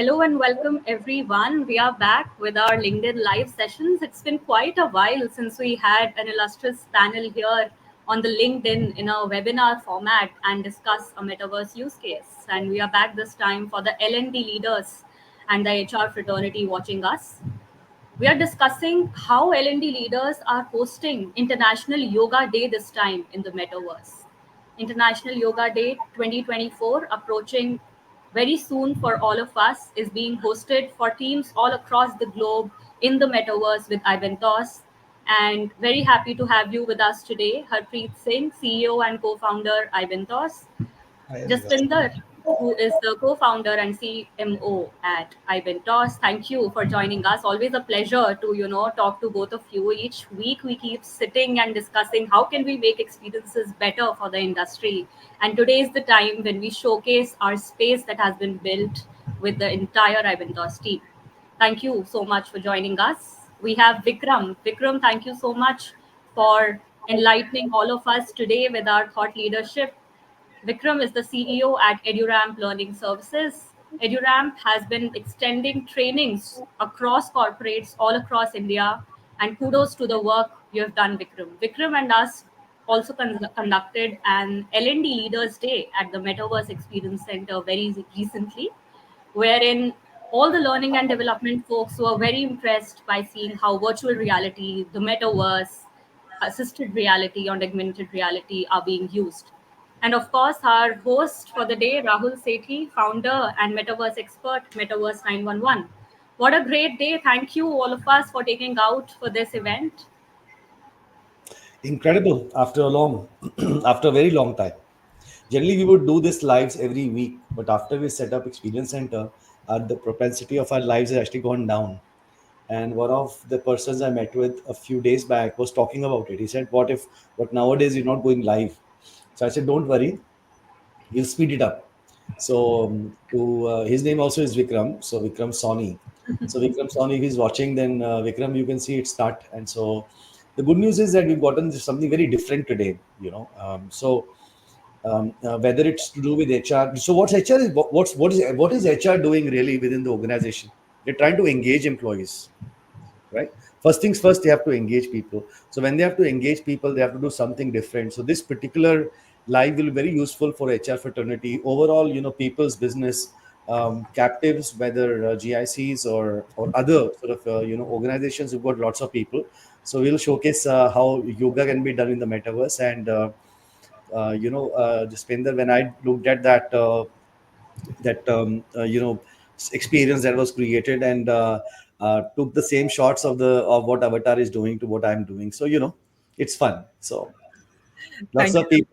Hello and welcome everyone. We are back with our LinkedIn live sessions. It's been quite a while since we had an illustrious panel here on the LinkedIn in a webinar format and discuss a metaverse use case. And we are back this time for the L&D leaders and the HR fraternity watching us. We are discussing how L&D leaders are hosting International Yoga Day this time in the metaverse. International Yoga Day 2024 approaching very soon for all of us is being hosted for teams all across the globe in the metaverse with ibentos. And very happy to have you with us today, Harpreet Singh, CEO and co-founder ibentos. Hi, everyone. Jaspinder, who is the co-founder and CMO at ibentos. Thank you for joining us. Always a pleasure to talk to both of you. Each week we keep sitting and discussing how can we make experiences better for the industry. And today is the time when we showcase our space that has been built with the entire ibentos team. Thank you so much for joining us. We have Vikram. Vikram, thank you so much for enlightening all of us today with our thought leadership. Vikram is the CEO at EduRamp Learning Services. EduRamp has been extending trainings across corporates all across India, and kudos to the work you have done, Vikram. Vikram and us also conducted an L&D Leaders Day at the Metaverse Experience Center very recently, wherein all the learning and development folks were very impressed by seeing how virtual reality, the metaverse, assisted reality, and augmented reality are being used. And of course, our host for the day, Rahul Sethi, founder and metaverse expert, Metaverse 911. What a great day. Thank you, all of us, for taking out for this event. Incredible after a long, after a very long time. Generally, we would do this lives every week, but after we set up Experience Center, the propensity of our lives has actually gone down. And one of the persons I met with a few days back was talking about it. He said, what nowadays you're not going live?" So I said, "Don't worry, we'll speed it up." So his name also is Vikram. So Vikram Soni. So Vikram Soni, if he's watching, then Vikram, you can see it start. And so the good news is that we've gotten something very different today. Whether it's to do with HR. So what's HR is what is HR doing really within the organization? They're trying to engage employees, right? First things first, they have to engage people. So when they have to engage people, they have to do something different. So this particular live will be very useful for HR fraternity overall. People's business, captives, whether GICs or other sort of organizations who've got lots of people. So we'll showcase how yoga can be done in the metaverse. And Jaspinder, when I looked at that experience that was created, and took the same shots of what avatar is doing to what I'm doing, so it's fun. So lots Thank of you.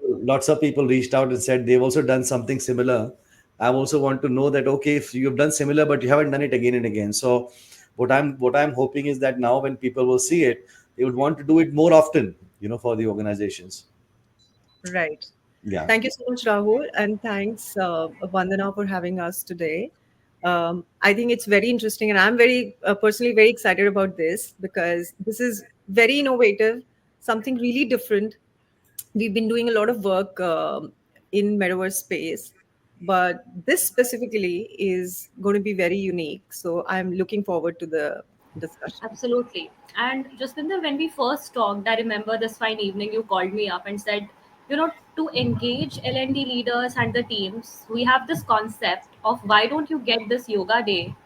people reached out and said they've also done something similar. I also want to know that, okay, if you've done similar but you haven't done it again and again. So what I'm hoping is that now when people will see it, they would want to do it more often, for the organizations. Right. Yeah. Thank you so much, Rahul. And thanks, Vandana, for having us today. I think it's very interesting. And I'm very personally very excited about this because this is very innovative, something really different. We've been doing a lot of work in metaverse space, but this specifically is going to be very unique. So I'm looking forward to the discussion. Absolutely. And Jaspinder, when we first talked, I remember this fine evening you called me up and said, to engage L&D leaders and the teams, we have this concept of why don't you get this yoga day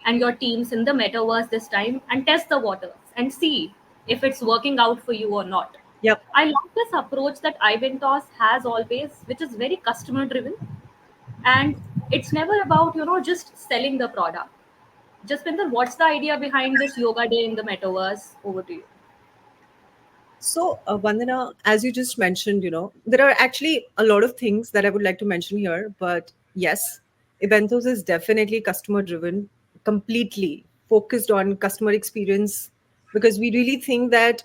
and your teams in the metaverse this time and test the waters and see if it's working out for you or not. Yep. I love this approach that ibentos has always, which is very customer driven, and it's never about just selling the product. Jaspinder, what's the idea behind this yoga day in the metaverse? Over to you. So, Vandana, as you just mentioned, there are actually a lot of things that I would like to mention here. But yes, Eventos is definitely customer driven, completely focused on customer experience, because we really think that,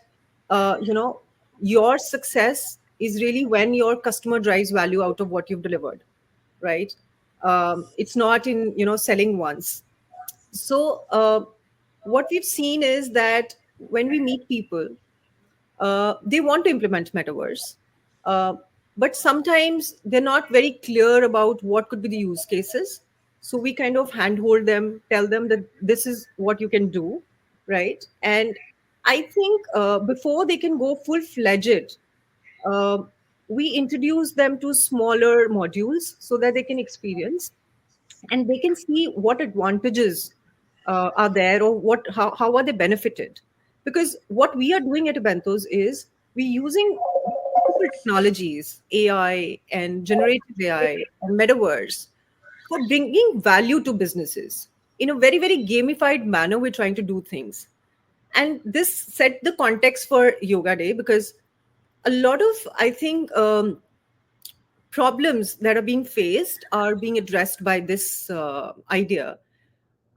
your success is really when your customer drives value out of what you've delivered, right? It's not in, selling once. So, what we've seen is that when we meet people, they want to implement metaverse, uh, but sometimes they're not very clear about what could be the use cases. So we kind of handhold them, tell them that this is what you can do, right? And I think before they can go full fledged, uh, we introduce them to smaller modules so that they can experience and they can see what advantages are there, or how are they benefited. Because what we are doing at Abentos is we using multiple technologies, AI and generative AI and metaverse, for bringing value to businesses in a very, very gamified manner. We're trying to do things. And this set the context for Yoga Day, because a lot of, I think, problems that are being faced are being addressed by this idea.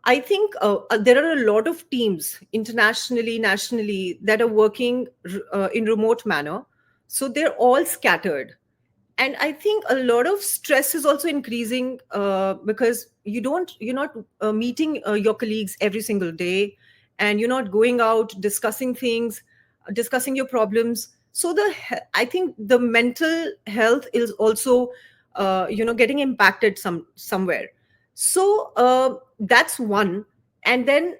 I think there are a lot of teams internationally, nationally, that are working in remote manner. So they're all scattered. And I think a lot of stress is also increasing because you're not meeting your colleagues every single day, and you're not going out discussing things, discussing your problems. So I think the mental health is also getting impacted somewhere. So that's one. And then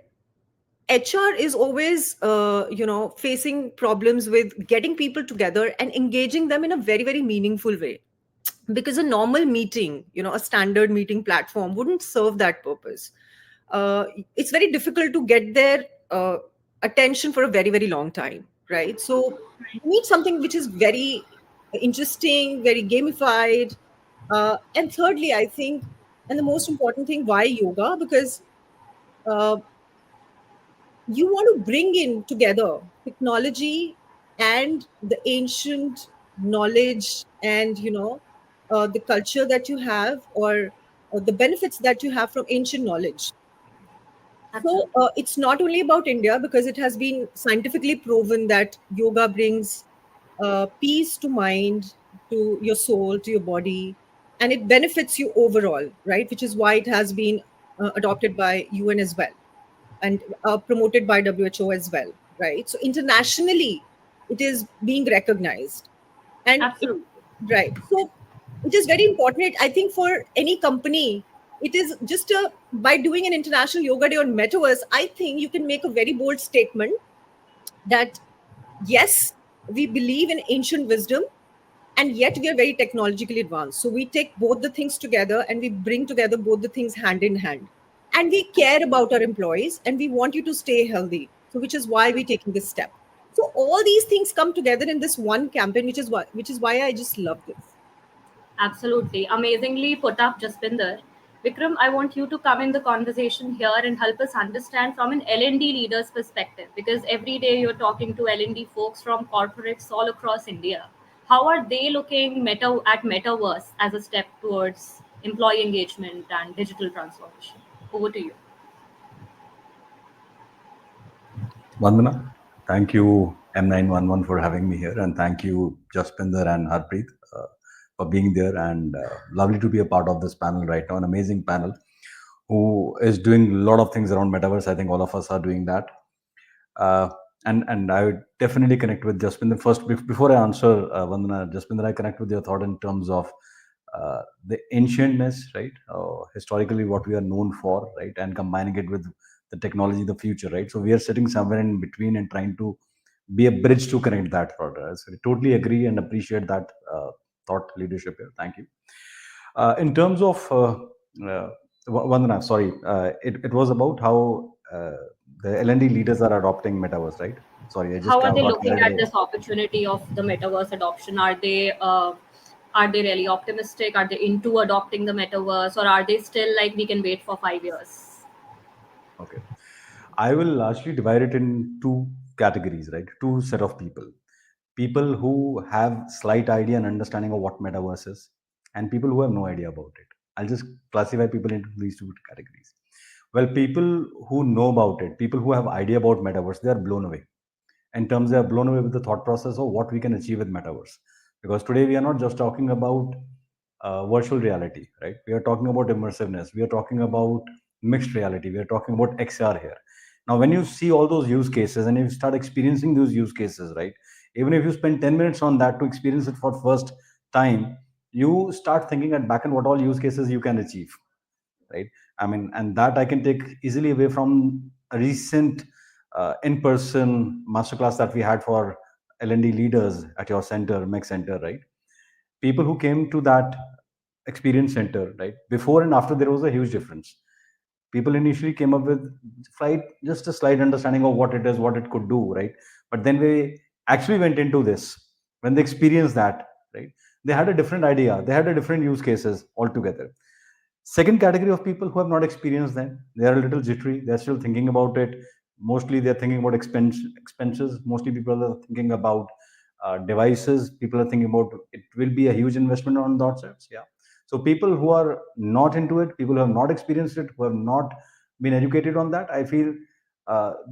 HR is always, facing problems with getting people together and engaging them in a very, very meaningful way. Because a normal meeting, a standard meeting platform wouldn't serve that purpose. It's very difficult to get their attention for a very, very long time, right? So you need something which is very interesting, very gamified. And thirdly, I think, and the most important thing, why yoga? Because uh, you want to bring in together technology and the ancient knowledge, and the culture that you have, or the benefits that you have from ancient knowledge. So Absolutely. it's not only about India, because it has been scientifically proven that yoga brings peace to mind, to your soul, to your body, and it benefits you overall, right? Which is why it has been adopted by UN as well, and promoted by WHO as well, right? So internationally, it is being recognized, and Absolutely. right. So it is very important. I think for any company, it is just by doing an international yoga day on Metaverse, I think you can make a very bold statement that yes, we believe in ancient wisdom, and yet we are very technologically advanced. So we take both the things together and we bring together both the things hand in hand. And we care about our employees and we want you to stay healthy. So which is why we're taking this step. So all these things come together in this one campaign, which is why I just love this. Absolutely. Amazingly put up, Jaspinder. Vikram, I want you to come in the conversation here and help us understand from an L&D leader's perspective, because every day you're talking to L&D folks from corporates all across India. How are they looking at Metaverse as a step towards employee engagement and digital transformation? Over to you. Vandana, thank you M911 for having me here, and thank you Jaspinder and Harpreet for being there. And lovely to be a part of this panel right now. An amazing panel who is doing a lot of things around metaverse. I think all of us are doing that. Uh, and I would definitely connect with Jaspinder first. Before I answer Vandana, Jaspinder, I connect with your thought in terms of the ancientness, right? Historically, what we are known for, right, and combining it with the technology, the future, right? So we are sitting somewhere in between and trying to be a bridge to connect that further. So I totally agree and appreciate that thought leadership here. Thank you. In terms of Vandana, sorry, it was about how the L&D leaders are adopting metaverse, right? Sorry, I just How are they got looking carried at away. this opportunity of the metaverse adoption? Are they really optimistic? Are they into adopting the metaverse, or are they still like we can wait for 5 years? Okay. I will largely divide it in two categories, right? Two set of people. People who have slight idea and understanding of what metaverse is, and people who have no idea about it. I'll just classify people into these two categories. Well, people who know about it, people who have idea about metaverse, they are blown away. In terms, they are blown away with the thought process of what we can achieve with metaverse. Because today we are not just talking about virtual reality, right? We are talking about immersiveness. We are talking about mixed reality. We are talking about XR here. Now, when you see all those use cases and you start experiencing those use cases, right? Even if you spend 10 minutes on that to experience it for first time, you start thinking at back end what all use cases you can achieve, right? I mean, and that I can take easily away from a recent in-person masterclass that we had for L&D leaders at your center, MEC center, right? People who came to that experience center, right, before and after, there was a huge difference. People initially came up with just a slight understanding of what it is, what it could do, right? But then we actually went into this. When they experienced that, right, they had a different idea, they had a different use cases altogether. Second category of people who have not experienced them, they are a little jittery, they're still thinking about it. Mostly they're thinking about expenses. Mostly people are thinking about devices. People are thinking about it will be a huge investment on that sense. Yeah. So people who are not into it, people who have not experienced it, who have not been educated on that, I feel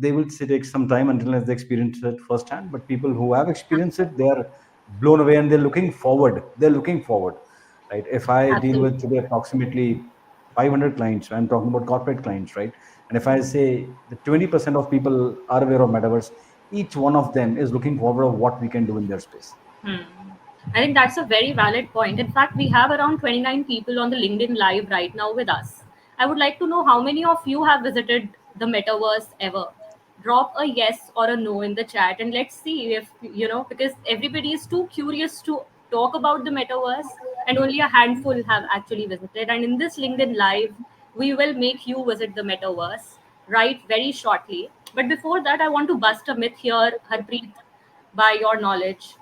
they will take some time until they experience it firsthand. But people who have experienced it, they are blown away and they're looking forward. They're looking forward, right? If I deal with Absolutely. today approximately 500 clients, I'm talking about corporate clients, right? And if I say the 20% of people are aware of metaverse, each one of them is looking forward of what we can do in their space. Hmm. I think that's a very valid point. In fact, we have around 29 people on the LinkedIn Live right now with us. I would like to know how many of you have visited the metaverse ever. Drop a yes or a no in the chat and let's see if, because everybody is too curious to talk about the metaverse and only a handful have actually visited. And in this LinkedIn Live, we will make you visit the metaverse right very shortly. But before that, I want to bust a myth here, Harpreet, by your knowledge.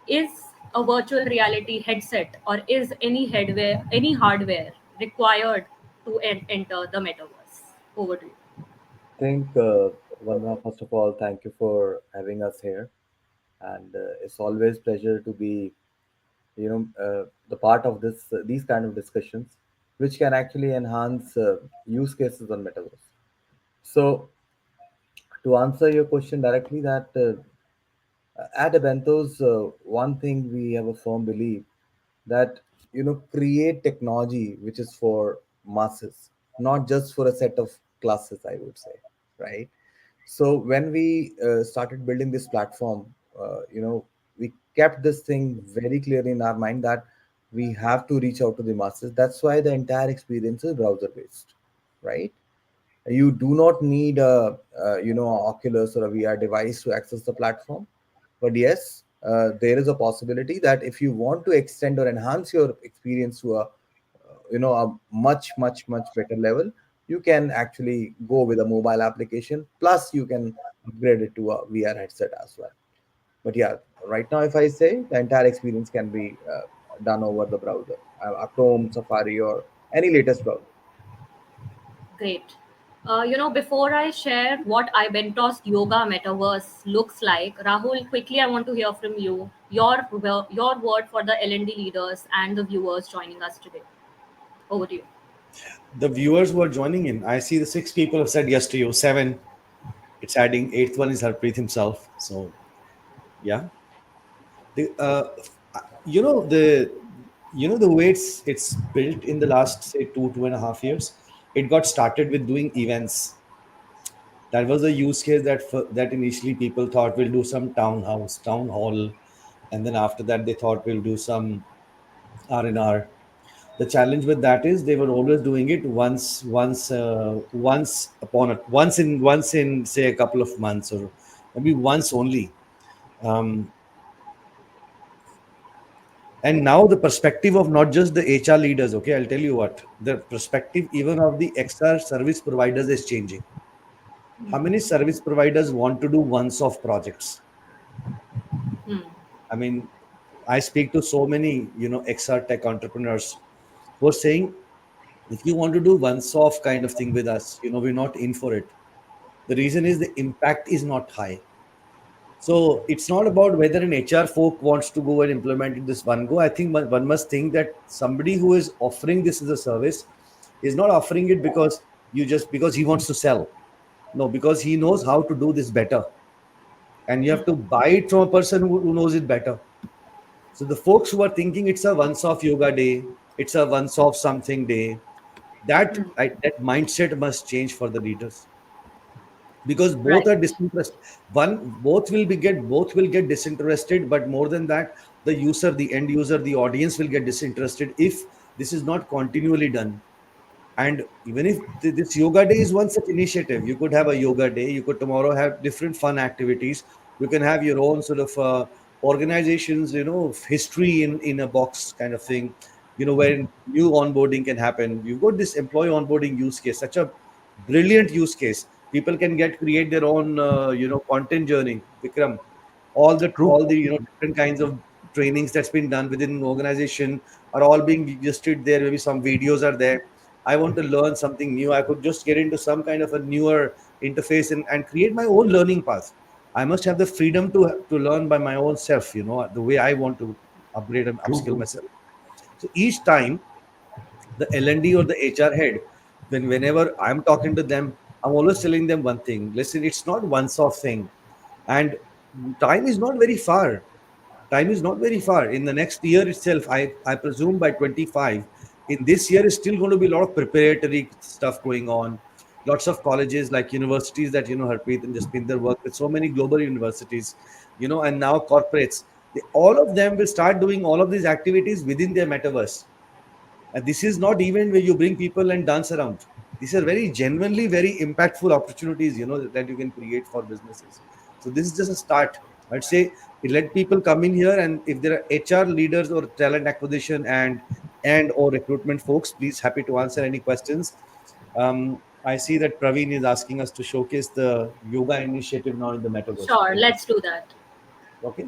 Is a virtual reality headset or is any hardware required to enter the metaverse? Over to you. Think, Vandana, first of all, thank you for having us here, and it's always pleasure to be, the part of these kind of discussions, which can actually enhance use cases on metaverse. So, to answer your question directly, that at Abentos, one thing we have a firm belief that create technology which is for masses, not just for a set of classes, I would say, right? So when we started building this platform, we kept this thing very clearly in our mind that we have to reach out to the masses. That's why the entire experience is browser based, right? You do not need a Oculus or a VR device to access the platform. But yes, there is a possibility that if you want to extend or enhance your experience to a much better level, you can actually go with a mobile application. Plus, you can upgrade it to a VR headset as well. But yeah, right now, if I say the entire experience can be done over the browser, a Chrome, Safari, or any latest browser. Great. Before I share what ibentos yoga metaverse looks like, Rahul, quickly I want to hear from you your word for the L&D leaders and the viewers joining us today. Over to you. The viewers who are joining in, I see the 6 people have said yes to you. 7. It's adding. 8th one is Harpreet himself. So yeah, the the the way it's built in the last say 2.5 years. It got started with doing events. That was a use case that initially people thought we'll do some town hall, and then after that they thought we'll do some R&R. The challenge with that is they were always doing it once in say a couple of months, or maybe once only. Um, and now the perspective of not just the HR leaders, okay, I'll tell you what, the perspective even of the XR service providers is changing. How many service providers want to do once-off projects? Hmm. I mean, I speak to so many, XR tech entrepreneurs who are saying, if you want to do once-off kind of thing with us, we're not in for it. The reason is the impact is not high. So it's not about whether an HR folk wants to go and implement it this one go. I think one must think that somebody who is offering this as a service is not offering it because he wants to sell. No, because he knows how to do this better. And you have to buy it from a person who knows it better. So the folks who are thinking it's a once-off yoga day, it's a once-off something day, that mindset must change for the leaders, because both Right. are disinterested. Both will get disinterested, but more than that, the end user, the audience will get disinterested if this is not continually done. And even if this yoga day is one such initiative, you could have a yoga day, you could tomorrow have different fun activities, you can have your own sort of organizations, history in a box kind of thing, where new onboarding can happen. You've got this employee onboarding use case, such a brilliant use case. People can create their own content journey, Vikram. True. All the different kinds of trainings that's been done within an organization are all being listed there. Maybe some videos are there. I want to learn something new, I could just get into some kind of a newer interface and create my own learning path. I must have the freedom to learn by my own self, the way I want to upgrade and True, upskill true. myself. So each time the L&D or the HR head, whenever I'm talking to them, I'm always telling them one thing: listen, it's not once off thing, and time is not very far. Time is not very far. In the next year itself, I presume by 25, in this year is still going to be a lot of preparatory stuff going on. Lots of colleges like universities that Harpreet and Jaspinder work with, so many global universities, and now corporates. All of them will start doing all of these activities within their metaverse. And this is not even where you bring people and dance around. These are very genuinely very impactful opportunities, that you can create for businesses. So this is just a start. I'd say let people come in here, and if there are HR leaders or talent acquisition and or recruitment folks, please happy to answer any questions. I see that Praveen is asking us to showcase the yoga initiative now in the metaverse. Sure, Okay. let's do that. Okay.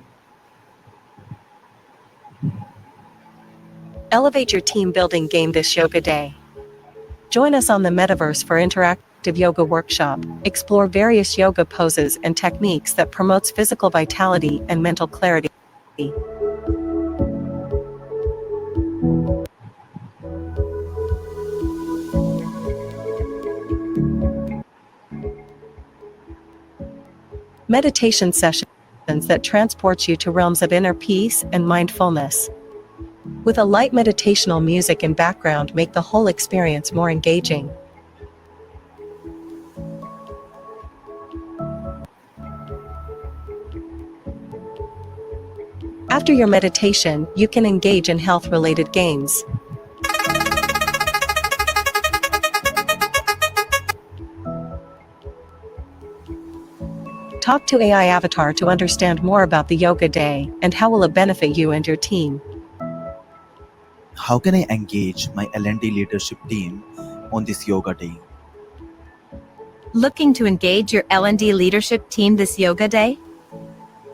Elevate your team building game this yoga day. Join us on the Metaverse for interactive yoga workshop. Explore various yoga poses and techniques that promotes physical vitality and mental clarity. Meditation sessions that transport you to realms of inner peace and mindfulness. With a light meditational music in background, make the whole experience more engaging. After your meditation, you can engage in health-related games. Talk to AI Avatar to understand more about the yoga day and how will it benefit you and your team. How can I engage my L&D leadership team on this yoga day? Looking to engage your L&D leadership team this yoga day?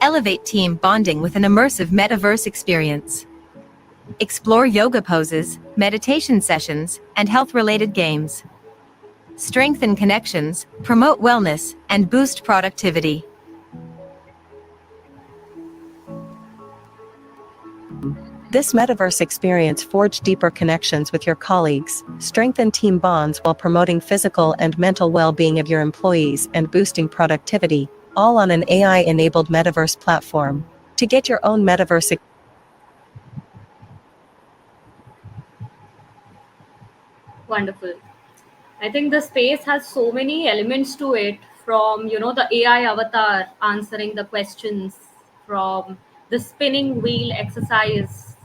Elevate team bonding with an immersive metaverse experience. Explore yoga poses, meditation sessions, and health-related games. Strengthen connections, promote wellness, and boost productivity. This metaverse experience forge deeper connections with your colleagues, strengthen team bonds while promoting physical and mental well-being of your employees and boosting productivity, all on an AI-enabled metaverse platform. To get your own metaverse Wonderful. I think the space has so many elements to it, from the AI avatar answering the questions, from the spinning wheel exercise,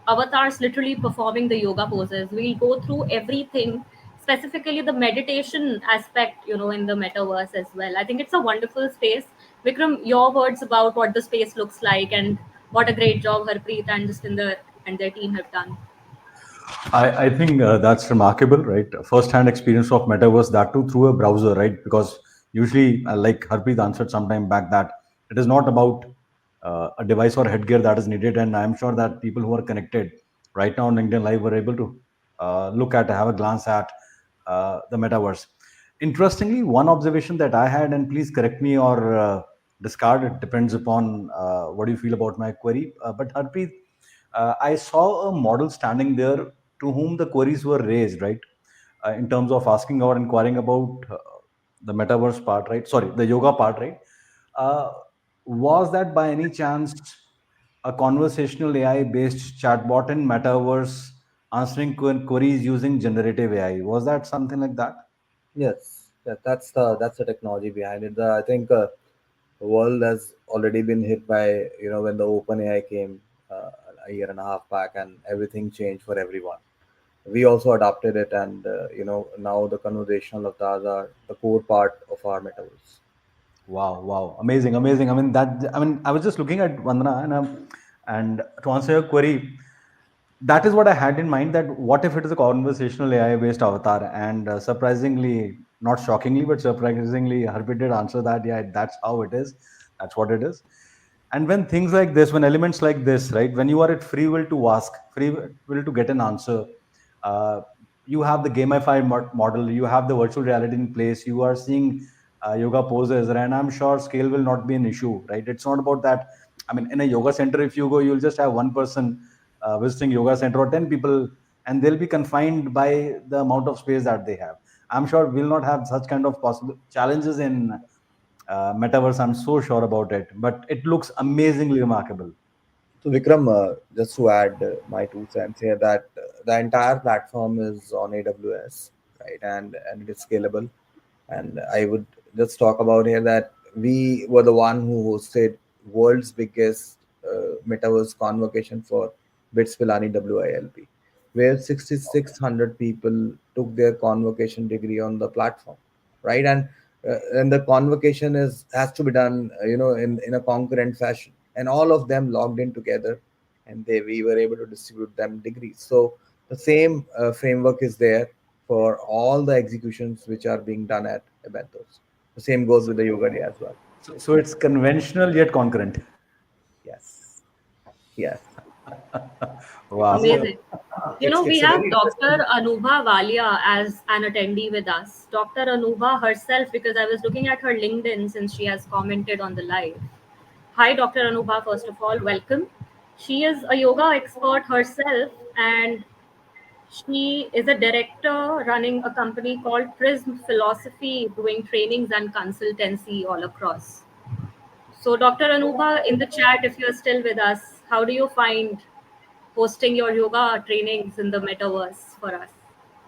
avatars literally performing the yoga poses. We'll go through everything, specifically the meditation aspect, in the metaverse as well. I think it's a wonderful space. Vikram, your words about what the space looks like and what a great job Harpreet and Jastinder and their team have done. I think that's remarkable, right? First-hand experience of metaverse, that too through a browser, right? Because usually, like Harpreet answered some time back, that it is not about a device or headgear that is needed. And I'm sure that people who are connected right now on LinkedIn Live were able to have a glance at the metaverse. Interestingly, one observation that I had, and please correct me or discard, it depends upon what you feel about my query. But Harpreet, I saw a model standing there to whom the queries were raised, right? In terms of asking or inquiring about the metaverse part, right? Sorry, the yoga part, right? Uh, was that by any chance a conversational AI based chatbot in metaverse answering queries using generative AI? Was that something like that? Yes, that's the technology behind it. I think the world has already been hit by when the open AI came a year and a half back, and everything changed for everyone. we also adopted it, and now the conversational avatars are the core part of our metaverse. Wow, wow, amazing, amazing. I mean that. I mean, I was just looking at Vandana, and to answer your query, that is what I had in mind. That what if it is a conversational AI based avatar? And surprisingly, not shockingly, but surprisingly, Harpreet did answer that. Yeah, that's how it is. That's what it is. And when things like this, when elements like this, right, when you are at free will to ask, free will to get an answer, uh, you have the gamified model, you have the virtual reality in place, you are seeing yoga poses, and I'm sure scale will not be an issue, right? It's not about that. I mean, in a yoga center, if you go, you'll just have one person visiting yoga center, or 10 people, and they'll be confined by the amount of space that they have. I'm sure we'll not have such kind of possible challenges in metaverse. I'm so sure about it, but it looks amazingly remarkable. So Vikram, just to add my 2 cents here, that the entire platform is on AWS, right, and it is scalable. And I would just talk about here that we were the one who hosted world's biggest metaverse convocation for Bits Pilani WILP, where 6,600 people took their convocation degree on the platform, right? And the convocation is has to be done, in a concurrent fashion, and all of them logged in together, and we were able to distribute them degrees. So the same framework is there for all the executions which are being done at eventos. The same goes with the yoga day as well. So it's conventional yet concurrent. Yes, yes. Wow. So Amazing. We it's a have very Dr. interesting. Anubha Valia as an attendee with us. Dr. Anubha herself, because I was looking at her LinkedIn since she has commented on the live. Hi, Dr. Anubha, first of all, welcome. She is a yoga expert herself, and she is a director running a company called Prism Philosophy, doing trainings and consultancy all across. So, Dr. Anubha, in the chat, if you're still with us, how do you find hosting your yoga trainings in the metaverse for us?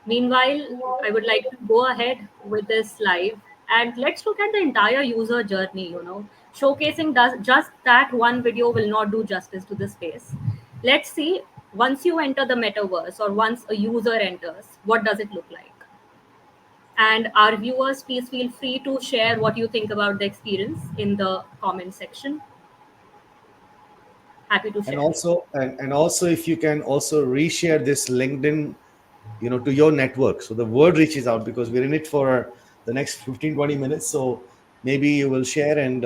Meanwhile, I would like to go ahead with this live and let's look at the entire user journey. Showcasing does just that one video will not do justice to the space. Let's see, once you enter the metaverse or once a user enters, what does it look like? And our viewers, please feel free to share what you think about the experience in the comment section. Happy to And share. also if you can also reshare this LinkedIn, to your network, so the word reaches out, because we're in it for the next 15-20 minutes. So maybe you will share and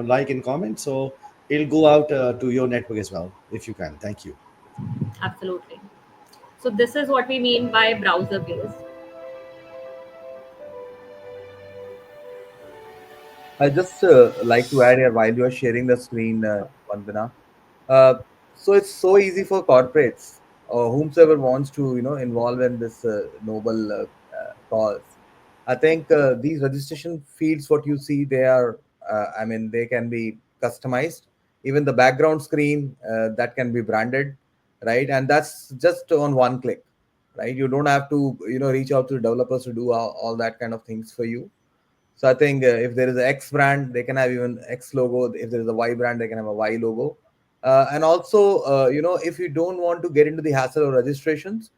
like and comment, so it'll go out to your network as well, if you can. Thank you. Absolutely. So this is what we mean by browser based. I just like to add here while you are sharing the screen, Vandana. Uh, so it's so easy for corporates or whomsoever wants to, involve in this noble cause. I think these registration fields, what you see, they are, I mean, they can be customized. Even the background screen that can be branded, right? And that's just on one click, right? You don't have to, reach out to developers to do all that kind of things for you. So I think if there is an X brand, they can have even X logo. If there is a Y brand, they can have a Y logo. And also, if you don't want to get into the hassle of registrations,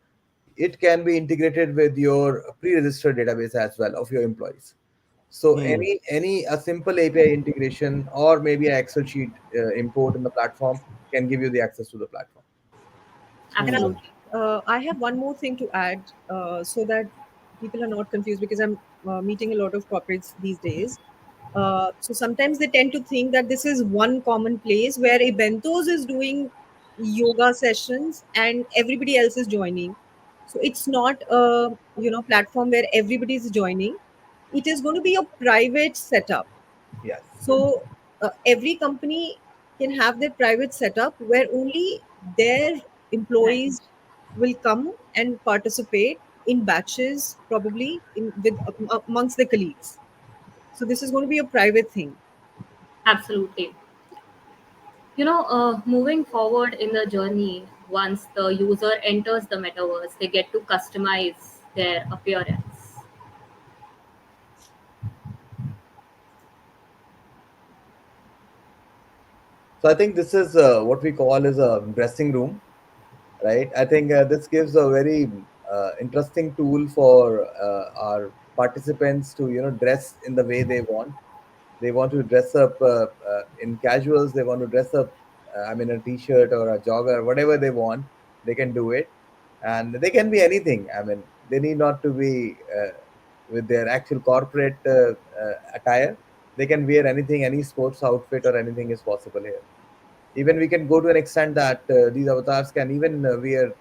it can be integrated with your pre-registered database as well of your employees. So Hmm. any a simple API integration or maybe an Excel sheet import in the platform can give you the access to the platform. And Hmm. Absolutely. I have one more thing to add so that people are not confused because I'm meeting a lot of corporates these days. So sometimes they tend to think that this is one common place where a Bentos is doing yoga sessions and everybody else is joining. So it's not a platform where everybody is joining. It is going to be a private setup. Yes. So every company can have their private setup where only their Right. employees will come and participate in batches, probably with amongst their colleagues. So this is going to be a private thing. Absolutely. Moving forward in the journey, once the user enters the metaverse, they get to customize their appearance. So I think this is what we call as a dressing room, right? I think this gives a very interesting tool for our participants to dress in the way they want. They want to dress up in casuals. They want to dress up, I mean, a t-shirt or a jogger, whatever they want. They can do it, and they can be anything. I mean, they need not to be with their actual corporate attire. They can wear anything, any sports outfit or anything is possible here. Even we can go to an extent that these avatars can even wear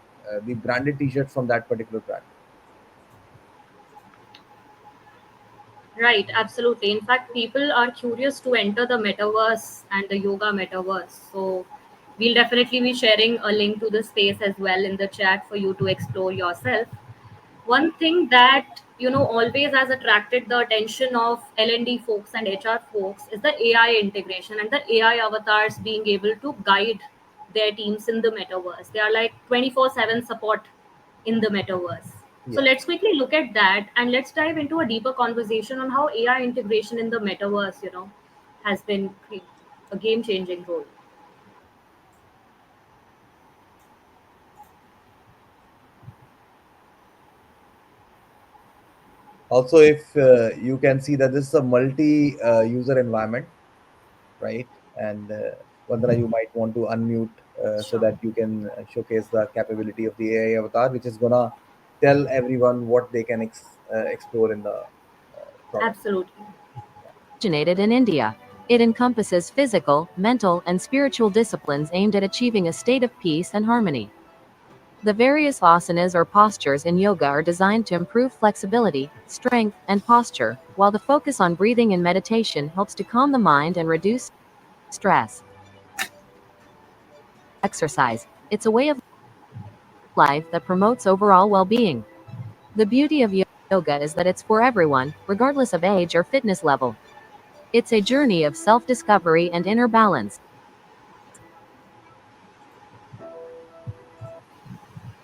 the branded t-shirt from that particular brand. Right, absolutely. In fact, people are curious to enter the metaverse and the yoga metaverse. So, we'll definitely be sharing a link to the space as well in the chat for you to explore yourself. One thing that always has attracted the attention of L&D folks and HR folks is the AI integration and the AI avatars being able to guide their teams in the metaverse. They are like 24/7 support in the metaverse. So Yes. let's quickly look at that and let's dive into a deeper conversation on how AI integration in the metaverse, has been a game changing role. Also, if you can see that this is a multi user environment, right? And Vandana, you might want to unmute so Sure. that you can showcase the capability of the AI avatar, which is gonna tell everyone what they can explore in the product. Absolutely. Originated in India. It encompasses physical, mental, and spiritual disciplines aimed at achieving a state of peace and harmony. The various asanas or postures in yoga are designed to improve flexibility, strength, and posture, while the focus on breathing and meditation helps to calm the mind and reduce stress. Exercise. It's a way of life that promotes overall well being. The beauty of yoga is that it's for everyone, regardless of age or fitness level. It's a journey of self discovery and inner balance.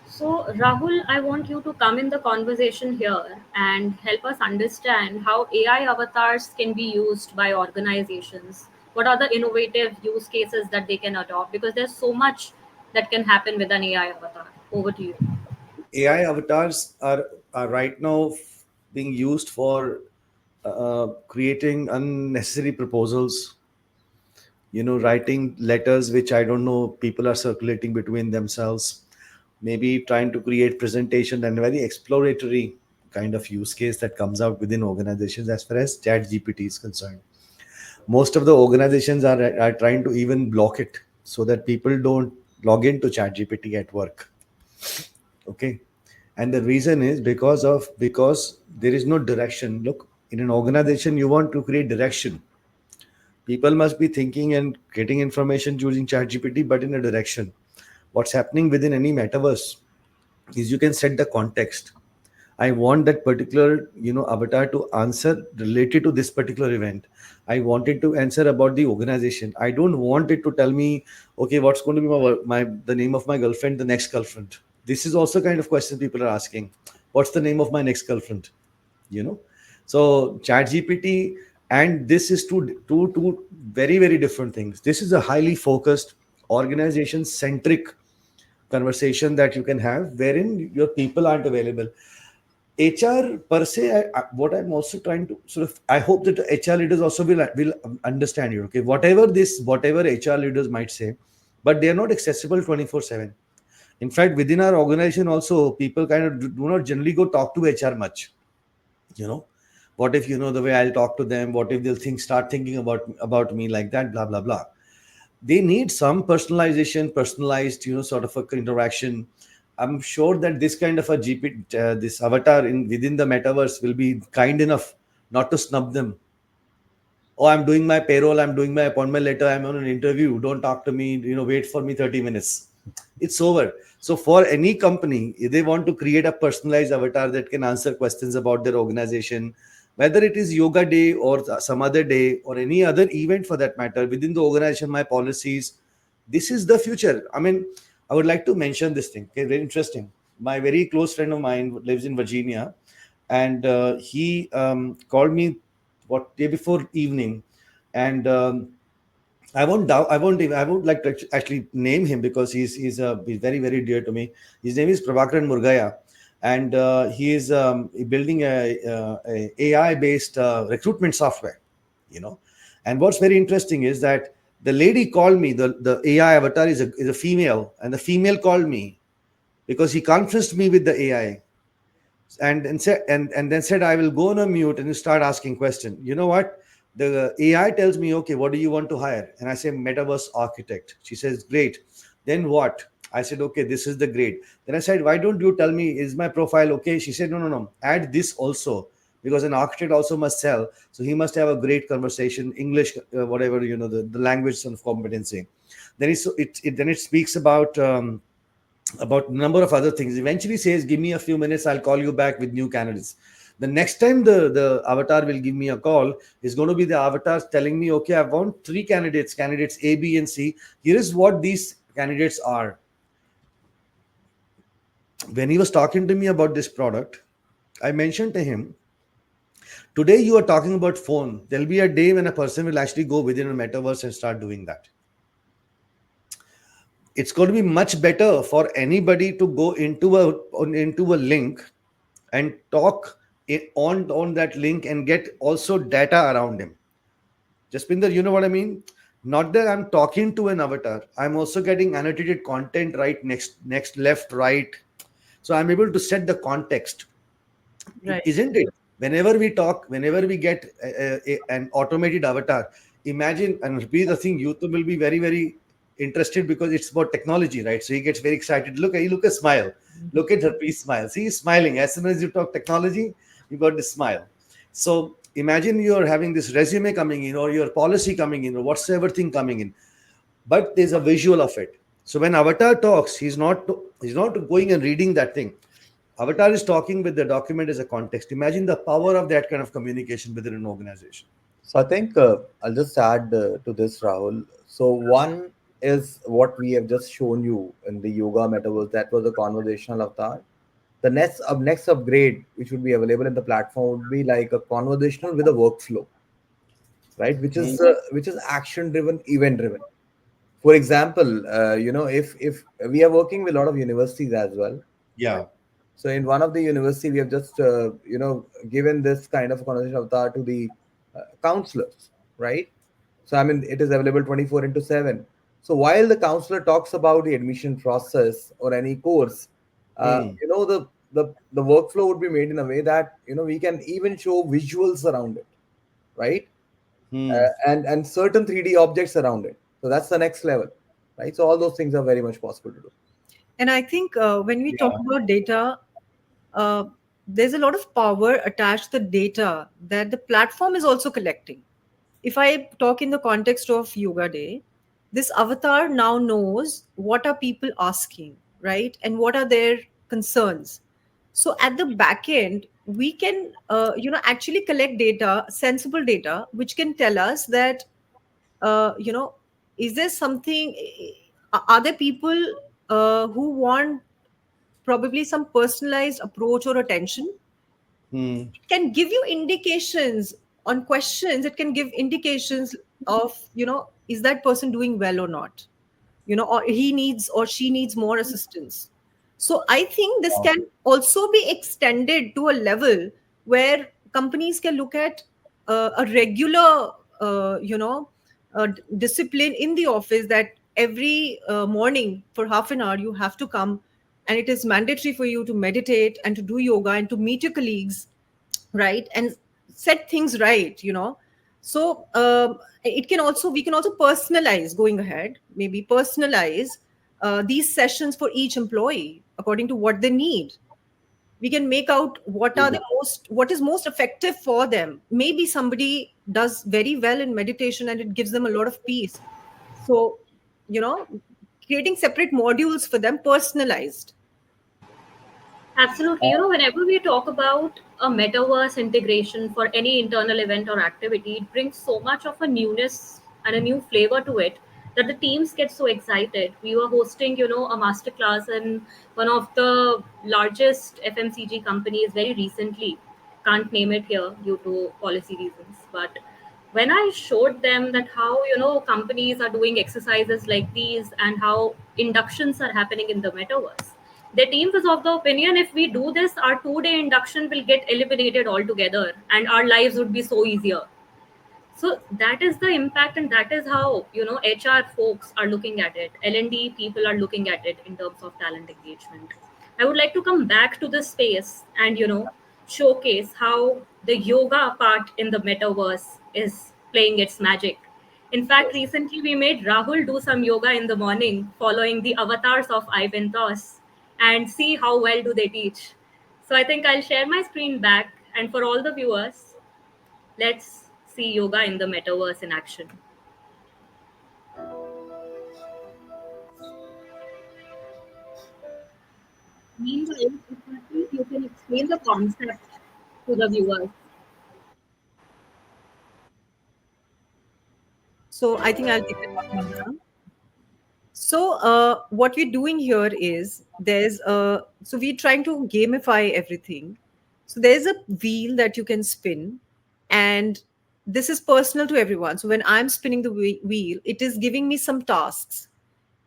So, Rahul, I want you to come in the conversation here and help us understand how AI avatars can be used by organizations. What are the innovative use cases that they can adopt? Because there's so much that can happen with an AI avatar. Over to you. AI avatars are right now being used for creating unnecessary proposals, writing letters which I don't know people are circulating between themselves, maybe trying to create presentation and very exploratory kind of use case that comes out within organizations as far as chat gpt is concerned. Most of the organizations are trying to even block it so that people don't log into chat gpt at work. Okay, and the reason is because there is no direction. Look, in an organization you want to create direction. People must be thinking and getting information using ChatGPT, but in a direction. What's happening within any metaverse is you can set the context. I want that particular, avatar to answer related to this particular event. I want it to answer about the organization. I don't want it to tell me, okay, what's going to be my the name of my girlfriend, the next girlfriend. This is also kind of question people are asking. What's the name of my next girlfriend? you know so chat gpt and this is two very very different things. This is a highly focused organization centric conversation that you can have wherein your people aren't available. HR per se, what I'm also trying to sort of, I hope that HR leaders also will understand you. Okay, whatever HR leaders might say, but they are not accessible 24/7. In fact, within our organization also, people kind of do not generally go talk to HR much. you know what if the way I'll talk to them, what if they'll start thinking about me like that, blah blah blah. They need some personalized sort of a interaction. I'm sure that this kind of a this avatar in within the metaverse will be kind enough not to snub them. Oh, I'm doing my payroll, I'm doing my appointment letter, I'm on an interview, don't talk to me, wait for me 30 minutes. It's over. So for any company, if they want to create a personalized avatar that can answer questions about their organization, whether it is yoga day or some other day or any other event for that matter within the organization, my policies, this is the future. I mean, I would like to mention this thing. Okay, very interesting. My very close friend of mine lives in Virginia, and he called me what day before evening, and I won't doubt. I won't like to actually name him because he's very very dear to me. His name is Prabhakaran Murgaya, and he is building a AI based recruitment software. You know, and what's very interesting is that the lady called me. The AI avatar is a female, and the female called me because he conferenced me with the AI, and then said, I will go on a mute and you start asking question. You know what? The AI tells me, okay, what do you want to hire? And I say metaverse architect. She says, great. Then what? I said, okay, this is the grade. Then I said, why don't you tell me, is my profile okay? She said, no, no, no, add this also, because an architect also must sell, so he must have a great conversation, English, whatever, the language and competency. Then then it speaks about number of other things. Eventually says, give me a few minutes, I'll call you back with new candidates. The next time the avatar will give me a call is going to be the avatar telling me, okay, I want three candidates A, B, and C. Here is what these candidates are. When he was talking to me about this product, I mentioned to him, today you are talking about phone. There'll be a day when a person will actually go within a metaverse and start doing that. It's going to be much better for anybody to go into a link and talk on that link and get also data around him. Jaspinder, you know what I mean? Not that I'm talking to an avatar, I'm also getting annotated content right next, left, right. So I'm able to set the context, Right. isn't it? Whenever we talk, whenever we get an automated avatar, imagine, and repeat the thing, youth will be very, very interested because it's about technology, right? So he gets very excited. Look at smile. Look at her piece smile. See, he's smiling. As soon as you talk technology, you got the smile. So imagine you're having this resume coming in, or your policy coming in, or whatsoever thing coming in, but there's a visual of it. So when avatar talks, he's not going and reading that thing. Avatar is talking with the document as a context. Imagine the power of that kind of communication within an organization. So I think I'll just add to this, Rahul. So one is what we have just shown you in the yoga metaverse. That was a conversational avatar. The next upgrade, which would be available in the platform, would be like a conversational with a workflow, right? Which is action driven, event driven. For example, if we are working with a lot of universities as well, right? Yeah. So in one of the university, we have just given this kind of conversation avatar to the counselors, right? So I mean, it is available 24 into 7. So while the counselor talks about the admission process or any course, Hmm. the workflow would be made in a way that we can even show visuals around it, right? Hmm. And certain 3D objects around it. So that's the next level, right? So all those things are very much possible to do. And I think when we talk Yeah. about data, uh, there's a lot of power attached to the data that the platform is also collecting. If I talk in the context of Yoga Day, this avatar now knows what are people asking, right? And what are their concerns. So at the back end, we can, actually collect data, sensible data, which can tell us that, uh, you know, is there something, are there people who want probably some personalized approach or attention? Hmm. It can give you indications on questions. It can give indications of, is that person doing well or not, or he needs or she needs more assistance. So I think this can also be extended to a level where companies can look at a regular discipline in the office, that every morning for half an hour you have to come, and it is mandatory for you to meditate and to do yoga and to meet your colleagues, right, and set things right. So it can also we can also personalize, going ahead, maybe personalize these sessions for each employee according to what they need. We can make out what is most effective for them. Maybe somebody does very well in meditation and it gives them a lot of peace. So, you know creating separate modules for them, personalized. Absolutely. Whenever we talk about a metaverse integration for any internal event or activity, it brings so much of a newness and a new flavor to it that the teams get so excited. We were hosting, a masterclass in one of the largest FMCG companies very recently. Can't name it here due to policy reasons. But when I showed them that how, companies are doing exercises like these and how inductions are happening in the metaverse, The team was of the opinion, if we do this, our 2 day induction will get eliminated altogether and our lives would be so easier. So that is the impact, and that is how HR folks are looking at it. L&D people are looking at it in terms of talent engagement. I would like to come back to this space and showcase how the yoga part in the metaverse is playing its magic. In fact, recently we made Rahul do some yoga in the morning following the avatars of ibentos and see how well do they teach. So I think I'll share my screen back, and for all the viewers, let's see yoga in the metaverse in action. Meanwhile, if you can explain the concept to the viewers. So I think I'll take it up, Vandana. So what we're doing here is so we're trying to gamify everything. So there's a wheel that you can spin, and this is personal to everyone. So when I'm spinning the wheel, it is giving me some tasks,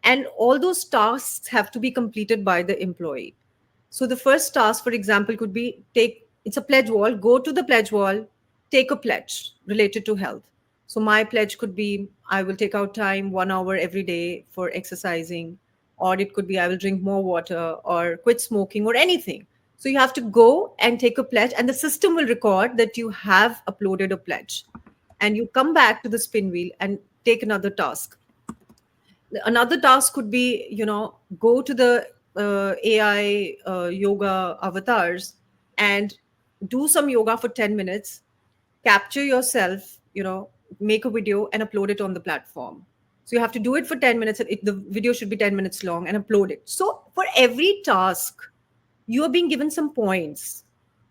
and all those tasks have to be completed by the employee. So the first task, for example, could be take it's a pledge wall. Go to the pledge wall, take a pledge related to health. So my pledge could be I will take out time 1 hour every day for exercising, or it could be I will drink more water or quit smoking or anything. So you have to go and take a pledge, and the system will record that you have uploaded a pledge. And you come back to the spin wheel and take another task. Another task could be go to the AI yoga avatars and do some yoga for 10 minutes, capture yourself, make a video and upload it on the platform. So you have to do it for 10 minutes, and the video should be 10 minutes long, and upload it. So for every task you are being given some points,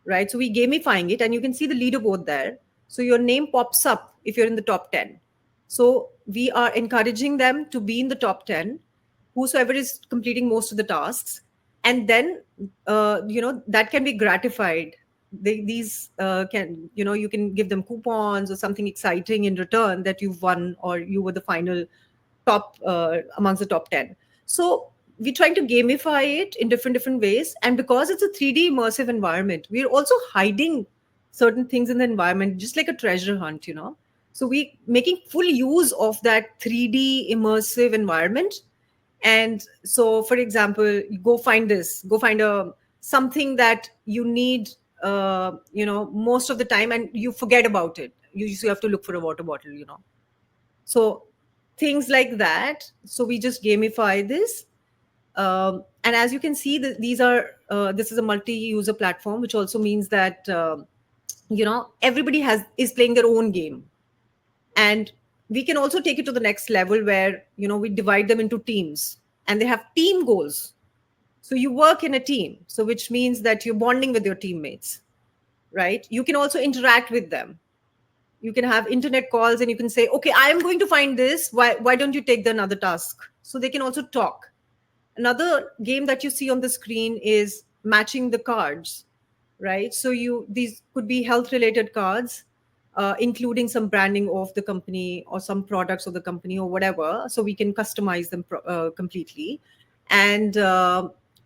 right? So we gamifying it, and you can see the leaderboard there. So your name pops up if you're in the top 10. So we are encouraging them to be in the top 10, whosoever is completing most of the tasks. And then, that can be gratified. These can, you can give them coupons or something exciting in return that you've won or you were the final top amongst the top 10. So we're trying to gamify it in different ways, and because it's a 3D immersive environment, we're also hiding certain things in the environment, just like a treasure hunt. So we making full use of that 3D immersive environment. And so, for example, you go find a something that you need most of the time, and you forget about it. You just have to look for a water bottle. So things like that. So we just gamify this. And as you can see, this is a multi-user platform, which also means that everybody is playing their own game. And we can also take it to the next level where we divide them into teams, and they have team goals. So you work in a team, so which means that you're bonding with your teammates, right? You can also interact with them. You can have internet calls, and you can say, okay, I am going to find this, why don't you take the another task? So they can also talk. Another game that you see on the screen is matching the cards, right? So these could be health related cards, including some branding of the company or some products of the company or whatever. So we can customize them completely. And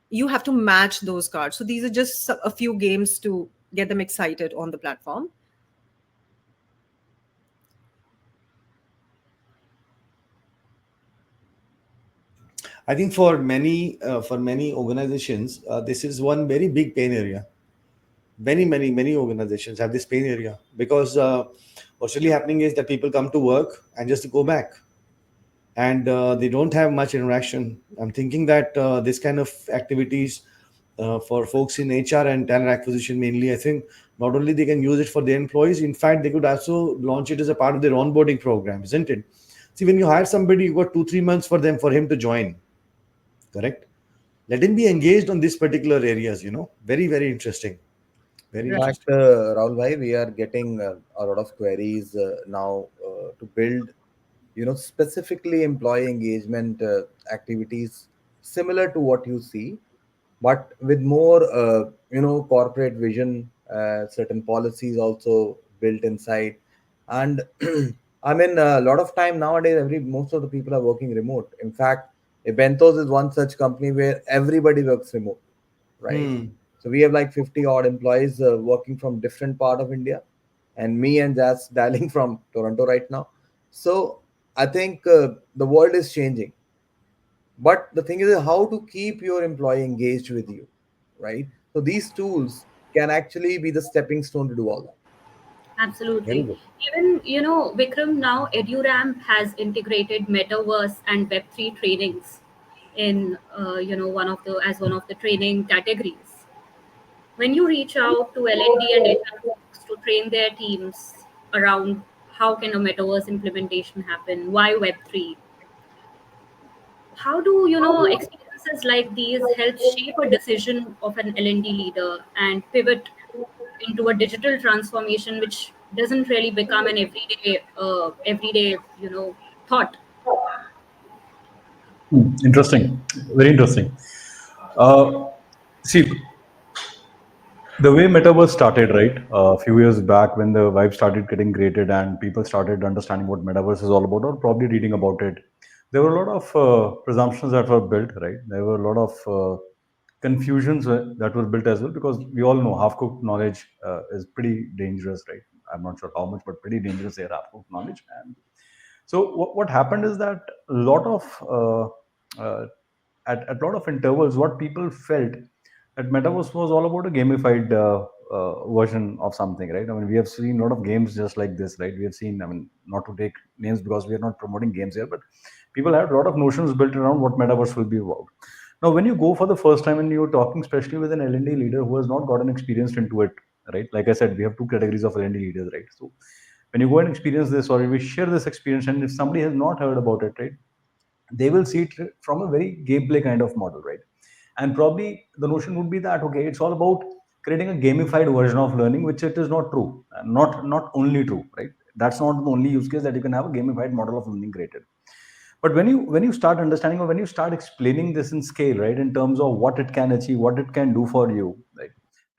you have to match those cards. So these are just a few games to get them excited on the platform. I think for many organizations, this is one very big pain area. Many organizations have this pain area because what's really happening is that people come to work and just go back, and they don't have much interaction. I'm thinking that this kind of activities for folks in HR and talent acquisition mainly, I think not only they can use it for their employees, in fact, they could also launch it as a part of their onboarding program, isn't it? See, when you hire somebody, you got 2-3 months for him to join, correct? Let him be engaged on these particular areas. Very interesting. Very In Right. fact, interesting. Rahul bhai, we are getting a lot of queries now to build, specifically employee engagement activities similar to what you see, but with more, corporate vision, certain policies also built inside. And I mean, a lot of time nowadays, most of the people are working remote. In fact, Ibentos is one such company where everybody works remote, right? Hmm. So we have like 50 odd employees working from different part of India, and me and Jas dialing from Toronto right now. So I think the world is changing, but the thing is how to keep your employee engaged with you, right? So these tools can actually be the stepping stone to do all that. Very Absolutely. good. Even, Vikram, now EduRamp has integrated Metaverse and Web3 trainings in, one of the training categories. When you reach out to L&D and HR folks to train their teams around how can a metaverse implementation happen, why Web3, how do experiences like these help shape a decision of an L&D leader and pivot into a digital transformation which doesn't really become an everyday thought. Interesting, very interesting. Uh, See, the way metaverse started, right, a few years back when the vibe started getting created and people started understanding what metaverse is all about, or probably reading about it, there were a lot of presumptions that were built, right? There were a lot of confusions that were built as well, because we all know half-cooked knowledge is pretty dangerous, right? I'm not sure how much, but pretty dangerous here, half-cooked knowledge. And so what happened is that a lot of at a lot of intervals, what people felt that metaverse was all about a gamified version of something, right? I mean, we have seen a lot of games just like this, right? We have seen, I mean, not to take names because we are not promoting games here, but people had a lot of notions built around what metaverse will be about. Now, when you go for the first time and you're talking, especially with an L&D leader who has not gotten experienced into it, right? Like I said, we have two categories of L&D leaders, right? So when you go and experience this, or we share this experience, and if somebody has not heard about it, right, they will see it from a very gameplay kind of model, right? And probably the notion would be that okay, it's all about creating a gamified version of learning, which it is not true, not only true, right? That's not the only use case that you can have a gamified model of learning created. But when you start understanding, or when you start explaining this in scale, right, in terms of what it can achieve, what it can do for you, right?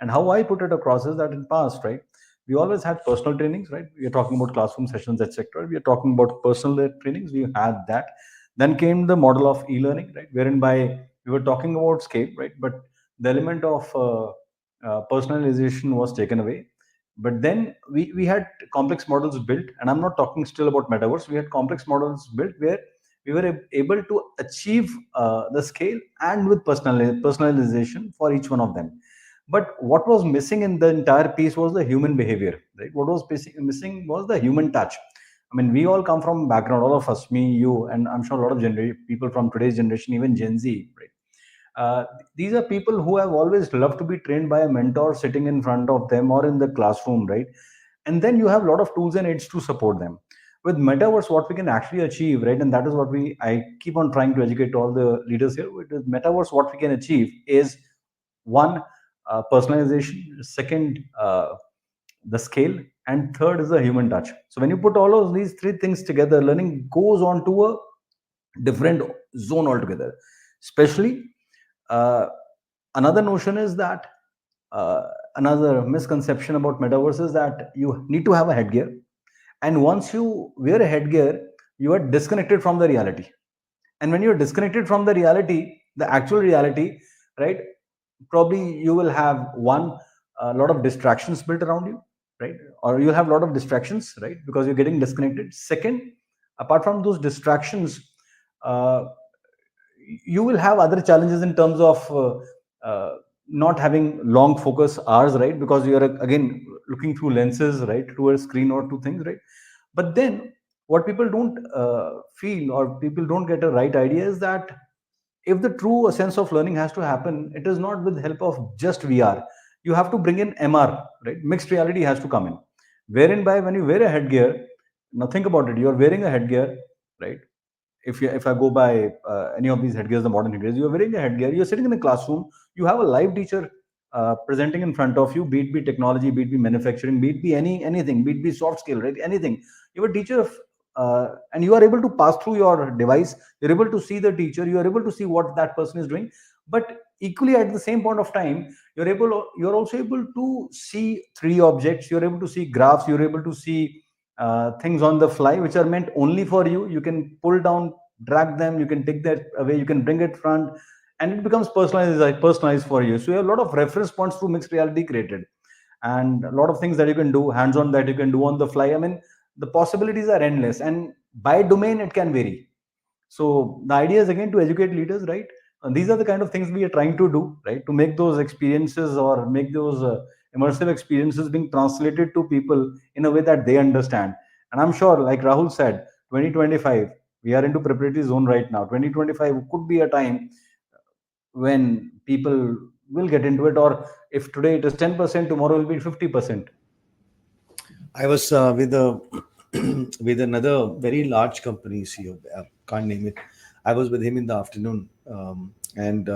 And how I put it across is that in past, right, we always had personal trainings, right? We are talking about classroom sessions, etc. We are talking about personal trainings. We had that. Then came the model of e-learning, right, wherein by we were talking about scale, right, but the element of personalization was taken away. But then we had complex models built, and I'm not talking still about metaverse. We had complex models built where we were able to achieve the scale and with personalization for each one of them. But what was missing in the entire piece was the human behavior, right? What was missing was the human touch. I mean, we all come from background, all of us, me, you, and I'm sure a lot of people from today's generation, even Gen Z, right? uh, these are people who have always loved to be trained by a mentor sitting in front of them or in the classroom, right? And then you have a lot of tools and aids to support them. With metaverse, what we can actually achieve, right, and that is what I keep on trying to educate all the leaders here. With metaverse, what we can achieve is one, personalization; second, the scale; and third is the human touch. So when you put all of these three things together, learning goes on to a different zone altogether. Especially, uh, another notion is that uh, another misconception about metaverse is that you need to have a headgear, and once you wear a headgear, you are disconnected from the reality. And when you're disconnected from the reality, the actual reality, right, probably you will have one, a lot of distractions built around you, right? Or you'll have a lot of distractions, right, because you're getting disconnected. Second, apart from those distractions, uh, you will have other challenges in terms of not having long focus hours, right, because you are again looking through lenses, right, to a screen or to things, right? But then what people don't feel, or people don't get a right idea, is that if the true sense of learning has to happen, it is not with help of just VR. You have to bring in MR, right? Mixed reality has to come in, wherein by when you wear a headgear, now think about it, you are wearing a headgear, right? If I go by any of these headgears, the modern headgears, you're wearing a headgear, you're sitting in a classroom, you have a live teacher presenting in front of you, be it be technology, be it be manufacturing, be it be anything, be it be soft skill, right? Anything. You have a teacher and you are able to pass through your device, you're able to see the teacher, you are able to see what that person is doing. But equally at the same point of time, you're also able to see three objects, you're able to see graphs, you're able to see things on the fly which are meant only for you. You can pull down drag them, you can take that away, you can bring it front, and it becomes personalized, like personalized for you. So you have a lot of reference points to mixed reality created, and a lot of things that you can do hands on, that you can do on the fly. I mean, the possibilities are endless, and by domain it can vary. So the idea is again to educate leaders, right? And these are the kind of things we are trying to do, right? To make those experiences, or make those immersive experiences being translated to people in a way that they understand. And I'm sure, like Rahul said, 2025, we are into preparatory zone right now. 2025 could be a time when people will get into it, or if today it is 10%, tomorrow will be 50%. I was with a with another very large company CEO. Can't name it. I was with him in the afternoon, and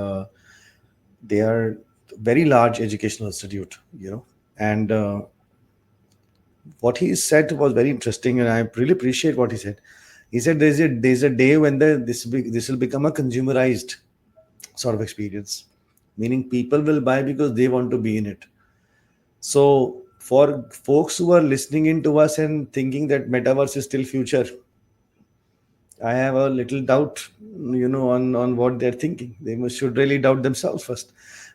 they are very large educational institute, and what he said was very interesting, and I really appreciate what he said. He said there's a day when this will become a consumerized sort of experience, meaning people will buy because they want to be in it. So for folks who are listening in to us and thinking that metaverse is still future, I have a little doubt, on what they're thinking. They should really doubt themselves first.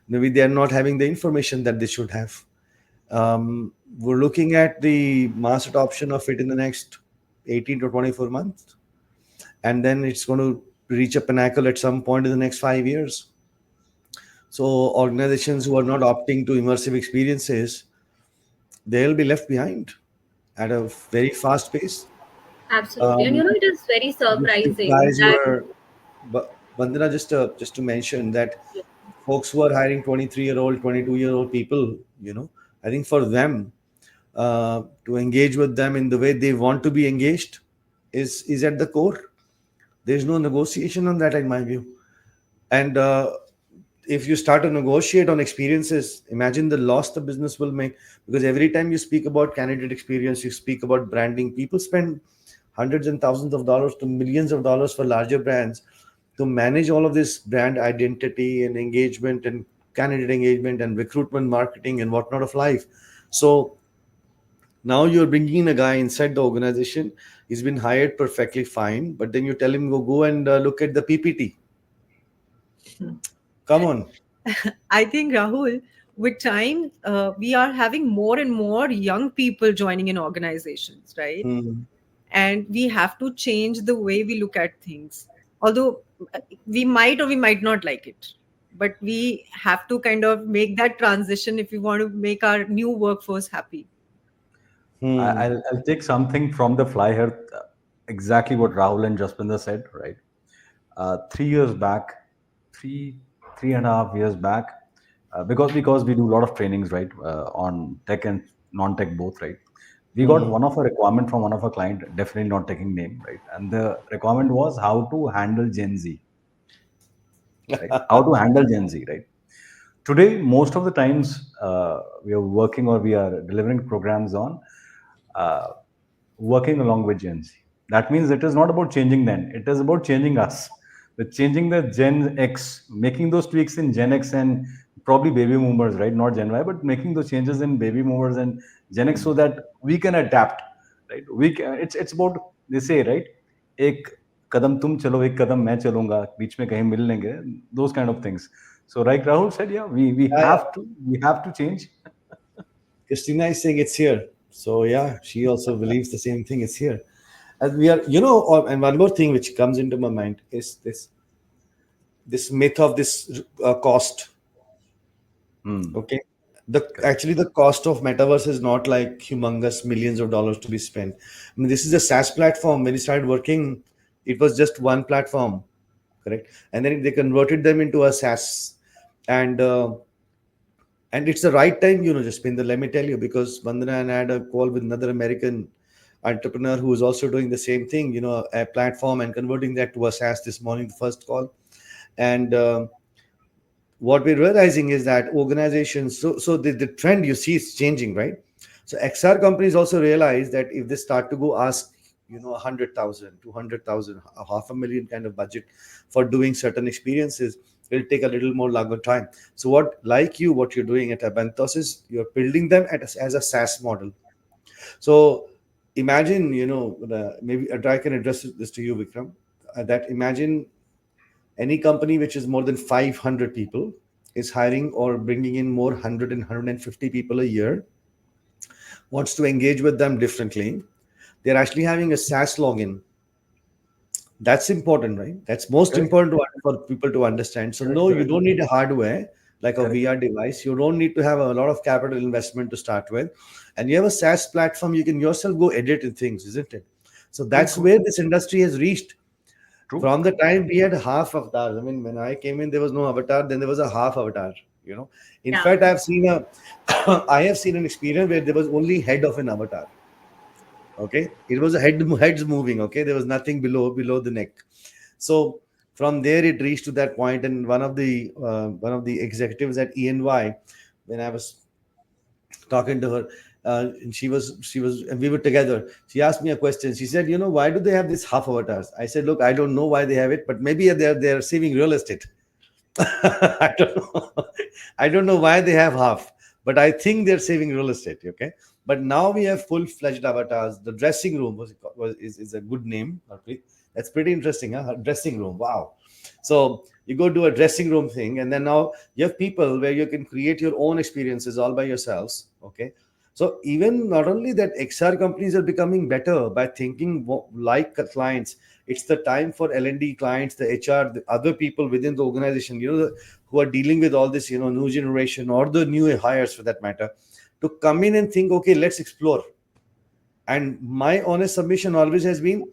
Maybe they are not having the information that they should have. We're looking at the mass adoption of it in the next 18 to 24 months, and then it's going to reach a pinnacle at some point in the next 5 years. So organizations who are not opting to immersive experiences, they'll be left behind at a very fast pace. Absolutely. And Um, it is very the surprising guys who that, are, Vandana, just to mention that yeah, folks who are hiring 23-year-old, 22-year-old people, I think for them, to engage with them in the way they want to be engaged is at the core. There's no negotiation on that, in my view. And if you start to negotiate on experiences, imagine the loss the business will make. Because every time you speak about candidate experience, you speak about branding, people spend hundreds and thousands of dollars to millions of dollars for larger brands to manage all of this brand identity and engagement and candidate engagement and recruitment marketing and whatnot of life. So now you're bringing in a guy inside the organization. He's been hired perfectly fine, but then you tell him go and look at the PPT. Come on. I think, Rahul, with time, we are having more and more young people joining in organizations, right? Hmm. And we have to change the way we look at things. Although we might or we might not like it, but we have to kind of make that transition if we want to make our new workforce happy. Hmm. I'll take something from the fly here, exactly what Rahul and Jaspinder said, right? 3 years back, three, 3.5 years back, because we do a lot of trainings, right, on tech and non-tech both, right? We got Hmm. one of a requirement from one of our client, definitely not taking name, right? And the requirement was how to handle Gen Z, right? How to handle Gen Z, right? Today, most of the times, we are working or we are delivering programs on uh, working along with Gen Z. That means it is not about changing them, it is about changing us. With changing the Gen X, making those tweaks in Gen X and probably baby boomers, right? Not Gen Y, but making those changes in baby boomers and Gen X so that we can adapt, right? It's about, they say, right? एक कदम तुम चलो, एक कदम मैं चलूंगा, बीच में कहीं मिल लेंगे. Those kind of things. So like Rahul said, yeah, we Yeah, yeah. have to change. Christina is saying it's here. So yeah, she also believes the same thing. It's here. And we are, and one more thing which comes into my mind is this myth of this cost. Hmm. Okay. Correct. Actually the cost of metaverse is not like humongous millions of dollars to be spent. I mean, this is a SaaS platform. When it started working, it was just one platform, correct? And then they converted them into a SaaS, and it's the right time, Jaspinder. Let me tell you, because Vandana and I had a call with another American entrepreneur who is also doing the same thing, a platform and converting that to a SaaS this morning, the first call. And what we're realizing is that organizations, so the trend you see is changing, right? So XR companies also realize that if they start to go ask, 100,000, 200,000, a half a million kind of budget for doing certain experiences, it'll take a little more longer time. So what you're doing at Abentos is you're building them as a SaaS model. So imagine, maybe I can address this to you, Vikram. that imagine any company which is more than 500 people is hiring or bringing in more 100 and 150 people a year, wants to engage with them differently. They're actually having a SaaS login. That's important, right? That's most Correct. important for people to understand. So Correct. no, you Correct. don't need a hardware like a Correct. VR device. You don't need to have a lot of capital investment to start with. And you have a SaaS platform, you can yourself go edit in things, isn't it? So True, that's true, where this industry has reached. true. From the time we had half avatars. I mean, when I came in, there was no avatar, then there was a half avatar, you know. In Yeah. fact, I've seen a I have seen an experience where there was only head of an avatar. Okay, it was a heads moving. Okay, there was nothing below the neck. So from there, it reached to that point, and one of the executives at ENY, when I was talking to her, and and we were together. She asked me a question. She said, "You know, why do they have this half avatars?" I said, "Look, I don't know why they have it, but maybe they're saving real estate." I don't know. I don't know why they have half, but I think they're saving real estate. Okay, but now we have full-fledged avatars. The dressing room is a good name. Okay, that's pretty interesting. Huh? Dressing room. Wow. So you go do a dressing room thing, and then now you have people where you can create your own experiences all by yourselves. Okay. So even not only that, XR companies are becoming better by thinking like clients. It's the time for L&D clients, the HR, the other people within the organization, who are dealing with all this, new generation or the new hires for that matter, to come in and think, okay, let's explore. And my honest submission always has been,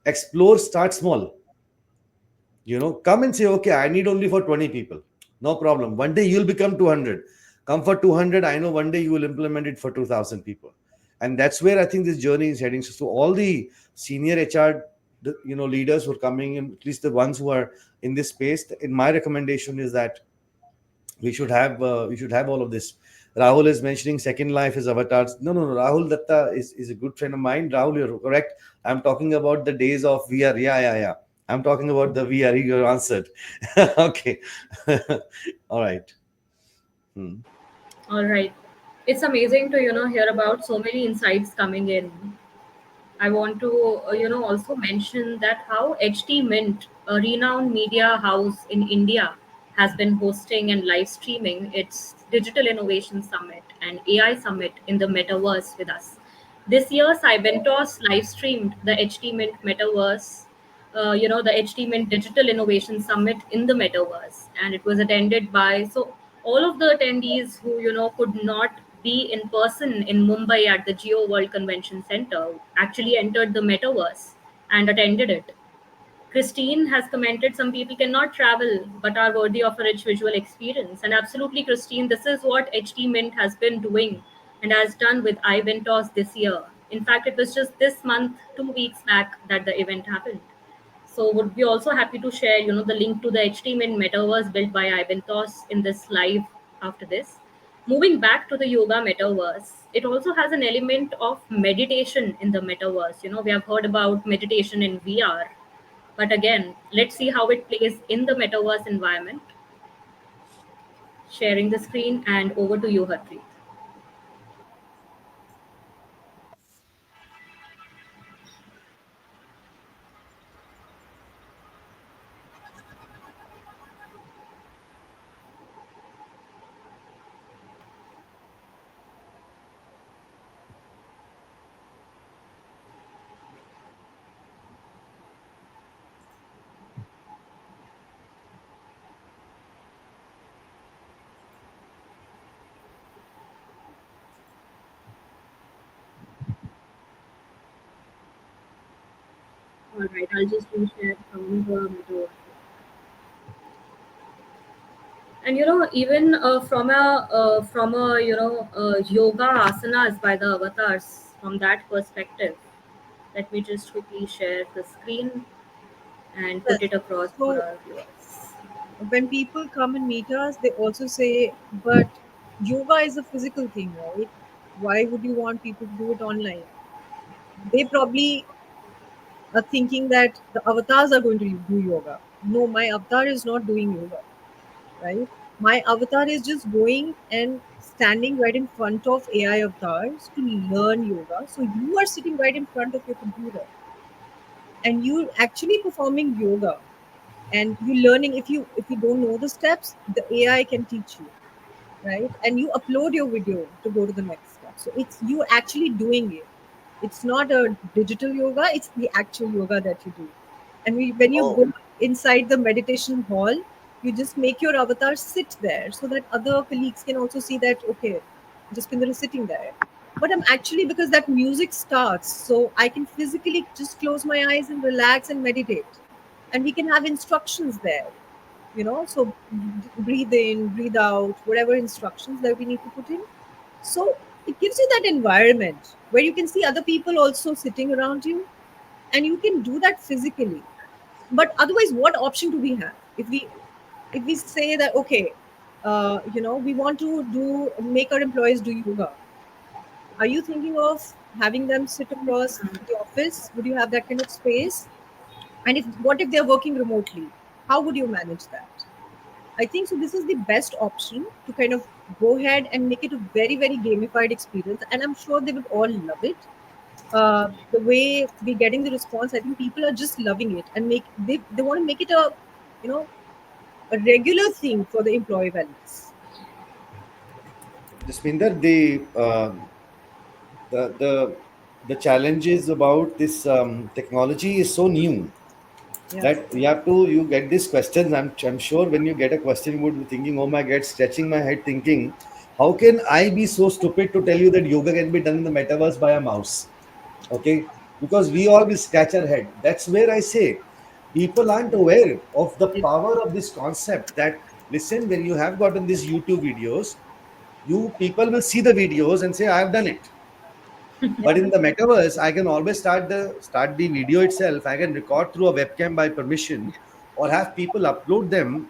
explore, start small. Come and say, okay, I need only for 20 people. No problem. One day you'll become 200. Come for 200. I know one day you will implement it for 2,000 people. And that's where I think this journey is heading. So all the senior HR, leaders who are coming in, at least the ones who are in this space, in my recommendation is that we should have all of this. Rahul is mentioning Second Life is avatars. No, no, no. Rahul Datta is a good friend of mine. Rahul, you're correct. I'm talking about the days of VR. Yeah, yeah, yeah. I'm talking about the VR. You answered. Okay. All right. Hmm. All right. It's amazing to hear about so many insights coming in. I want to, also mention that how HT Mint, a renowned media house in India, has been hosting and live streaming its Digital Innovation Summit and AI Summit in the Metaverse with us. This year, Cybentos live streamed the HT Mint Metaverse, the HT Mint Digital Innovation Summit in the Metaverse, and it was attended by all of the attendees who could not be in person in Mumbai at the Geo World Convention Center actually entered the metaverse and attended it. Christine has commented some people cannot travel but are worthy of a rich visual experience. And absolutely, Christine, this is what HT Mint has been doing and has done with ibentos this year. In fact, it was just this month, 2 weeks back, that the event happened. So would be also happy to share, the link to the HTML metaverse built by ibentos in this live after this. Moving back to the yoga metaverse, it also has an element of meditation in the metaverse. We have heard about meditation in VR, but again, let's see how it plays in the metaverse environment. Sharing the screen and over to you, Harpreet. All right, I'll just share from the metaverse. And even from a yoga asanas by the avatars, from that perspective, let me just quickly share the screen and put Yes. it across for So our viewers. when people come and meet us, they also say, but yoga is a physical thing, right? Why would you want people to do it online? They probably are thinking that the avatars are going to do yoga. No, my avatar is not doing yoga, right? My avatar is just going and standing right in front of AI avatars to learn yoga. So you are sitting right in front of your computer. and you actually performing yoga, and you learning. If you don't know the steps, the AI can teach you, right? And you upload your video to go to the next step. So it's you actually doing it. It's not a digital yoga, it's the actual yoga that you do. And when you Oh, go inside the meditation hall, you just make your avatar sit there so that other colleagues can also see that, okay, Jaspinder is sitting there. But I'm actually, because that music starts, so I can physically just close my eyes and relax and meditate. And we can have instructions there, so breathe in, breathe out, whatever instructions that we need to put in. So it gives you that environment where you can see other people also sitting around you, and you can do that physically. But otherwise, what option do we have if we say that, okay, we want to do make our employees do yoga? Are you thinking of having them sit across the office? Would you have that kind of space? And if what if they're working remotely? How would you manage that? I think so. This is the best option to kind of go ahead and make it a very, very gamified experience, and I'm sure they would all love it. The way we're getting the response, I think people are just loving it, and they want to make it you know, a regular thing for the employee wellness. Jaspinder, the the challenges about this technology is so new Yeah, that you get these questions. I'm sure when you get a question, you would be thinking, oh my god, stretching my head, thinking, how can I be so stupid to tell you that yoga can be done in the metaverse by a mouse? Okay, because we all will scratch our head. That's where I say people aren't aware of the power of this concept. That listen, when you have gotten these YouTube videos, you people will see the videos and say, I've done it. yeah, But in the metaverse, I can always start the video itself. I can record through a webcam by permission, or have people upload them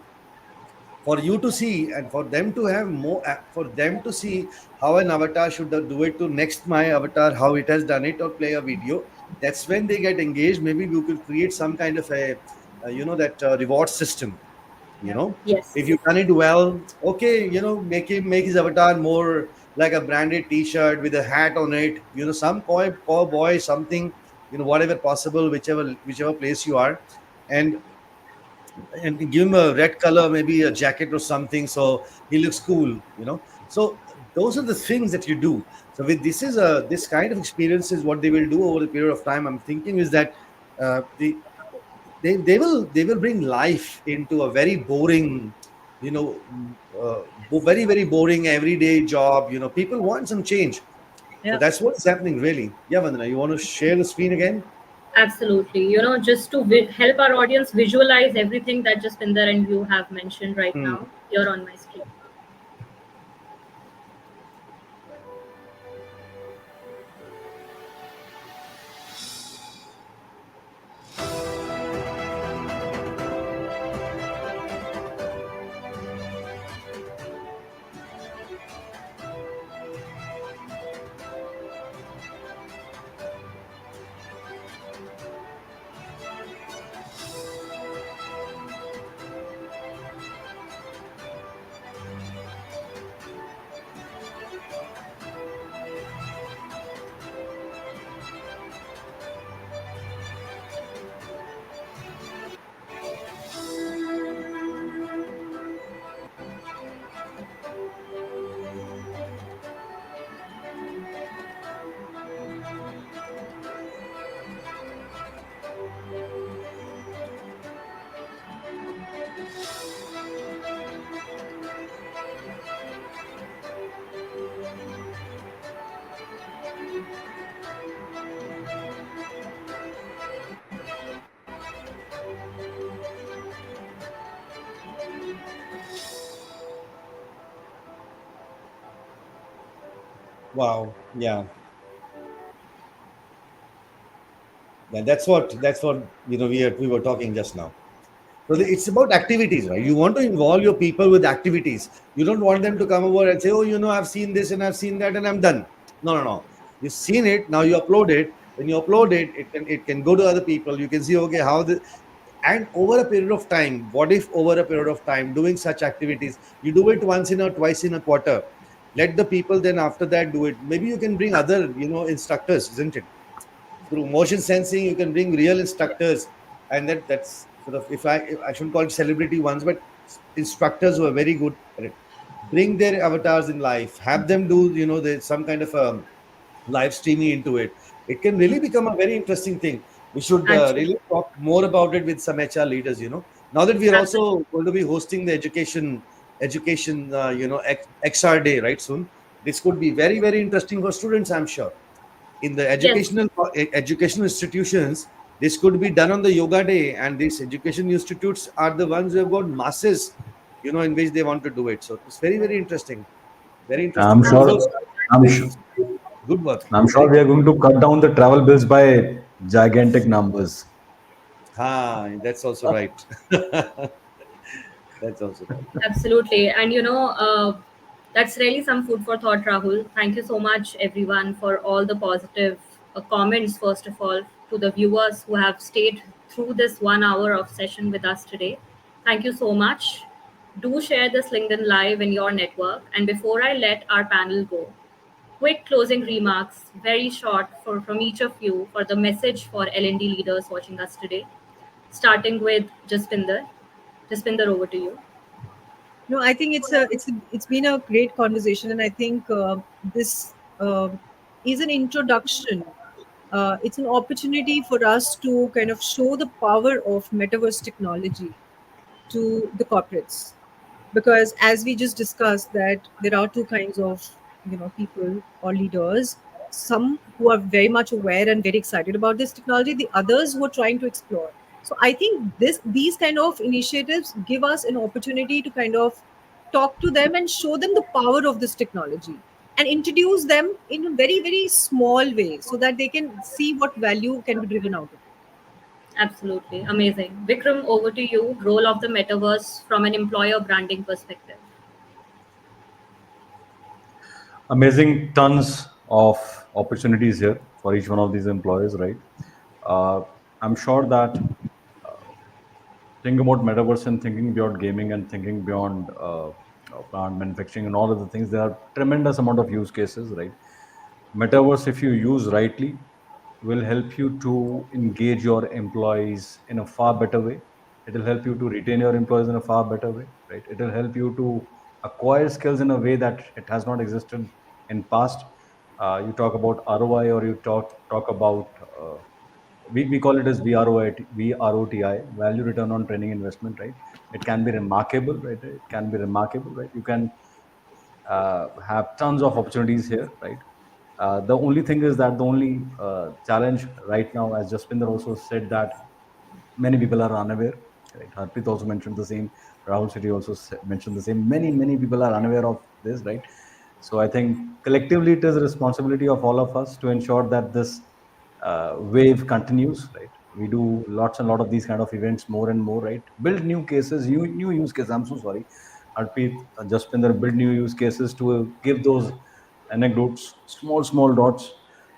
for you to see, and for them to have more, for them to see how an avatar should do it to next my avatar, how it has done it, or play a video. That's when they get engaged. Maybe we could create some kind of a that reward system, you yeah, know Yes. if you done it well. Okay, make his avatar more like a branded t-shirt with a hat on it, some cowboy something, whatever possible, whichever place you are. And and give him a red color, maybe a jacket or something, so he looks cool. So those are the things that you do. So with this kind of experience is what they will do over the period of time. I'm thinking is that they will bring life into a very boring, you know very very boring everyday job. People want some change. So yeah. that's what's happening really. Yeah, Vandana, you want to share the screen again? Absolutely. Just to help our audience visualize everything that Jaspinder and you have mentioned right Hmm. now here on my screen. Wow. Yeah. Yeah, that's what we were talking just now. So it's about activities, right? You want to involve your people with activities. You don't want them to come over and say, "Oh, I've seen this and I've seen that and I'm done." No, no, no. You've seen it. Now you upload it. When you upload it, it can go to other people. You can see, okay, how the and over a period of time. What if over a period of time doing such activities, you do it once in a twice in a quarter. Let the people then after that do it. Maybe you can bring other instructors, isn't it? through motion sensing. You can bring real instructors, and that's sort of, if I shouldn't call it celebrity ones, but instructors who are very good at it. Bring their avatars in life, have them do, some kind of live streaming into it. It can really become a very interesting thing. We should Actually, really talk more about it with some HR leaders. Now that we are absolutely. also going to be hosting the education XR day right soon. This could be very, very interesting for students, I'm sure. In the Yes. educational institutions, this could be done on the yoga day, and these education institutes are the ones who have got masses, in which they want to do it. So it's very, very interesting. Very interesting. I'm Kudos. sure. Absolutely. I'm sure. Good work. I'm Very sure we good. are going to cut down the travel bills by gigantic numbers. That's also right. That's also right. Absolutely. And that's really some food for thought, Rahul. Thank you so much, everyone, for all the positive comments, first of all, to the viewers who have stayed through this 1 hour of session with us today. Thank you so much. Do share this LinkedIn Live in your network. And before I let our panel go, quick closing remarks, very short from each of you for the message for L&D leaders watching us today, starting with Jaspinder. Jaspinder, over to you. No, I think it's been a great conversation, and I think this is an introduction. It's an opportunity for us to kind of show the power of metaverse technology to the corporates, because as we just discussed that there are two kinds of people or leaders, some who are very much aware and very excited about this technology, the others who are trying to explore. So I think these kind of initiatives give us an opportunity to kind of talk to them and show them the power of this technology and introduce them in a very, very small way so that they can see what value can be driven out of it. Absolutely. Amazing. Vikram, over to you. Role of the metaverse from an employer branding perspective. Amazing, tons of opportunities here for each one of these employers, right? Uh, I'm sure that think about metaverse and thinking beyond gaming and thinking beyond plant manufacturing and all of the things. There are tremendous amount of use cases, right? Metaverse, if you use rightly, will help you to engage your employees in a far better way. It will help you to retain your employees in a far better way, right? It will help you to acquire skills in a way that it has not existed in past. You talk about ROI, or you talk about we call it as VROTI, value return on training investment, right? It can be remarkable, right? It can be remarkable, right? You can have tons of opportunities here, right? The only thing is that the only challenge right now, as Jaspinder also said, that many people are unaware, right? Harpreet also mentioned the same. Rahul City also mentioned the same. Many people are unaware of this, right? So I think collectively it is a responsibility of all of us to ensure that this wave continues, right? We do lots and lot of these kind of events more and more, right? Build new cases, new use cases. I'm so sorry, Harpreet, Jaspinder, build new use cases to give those anecdotes, small dots,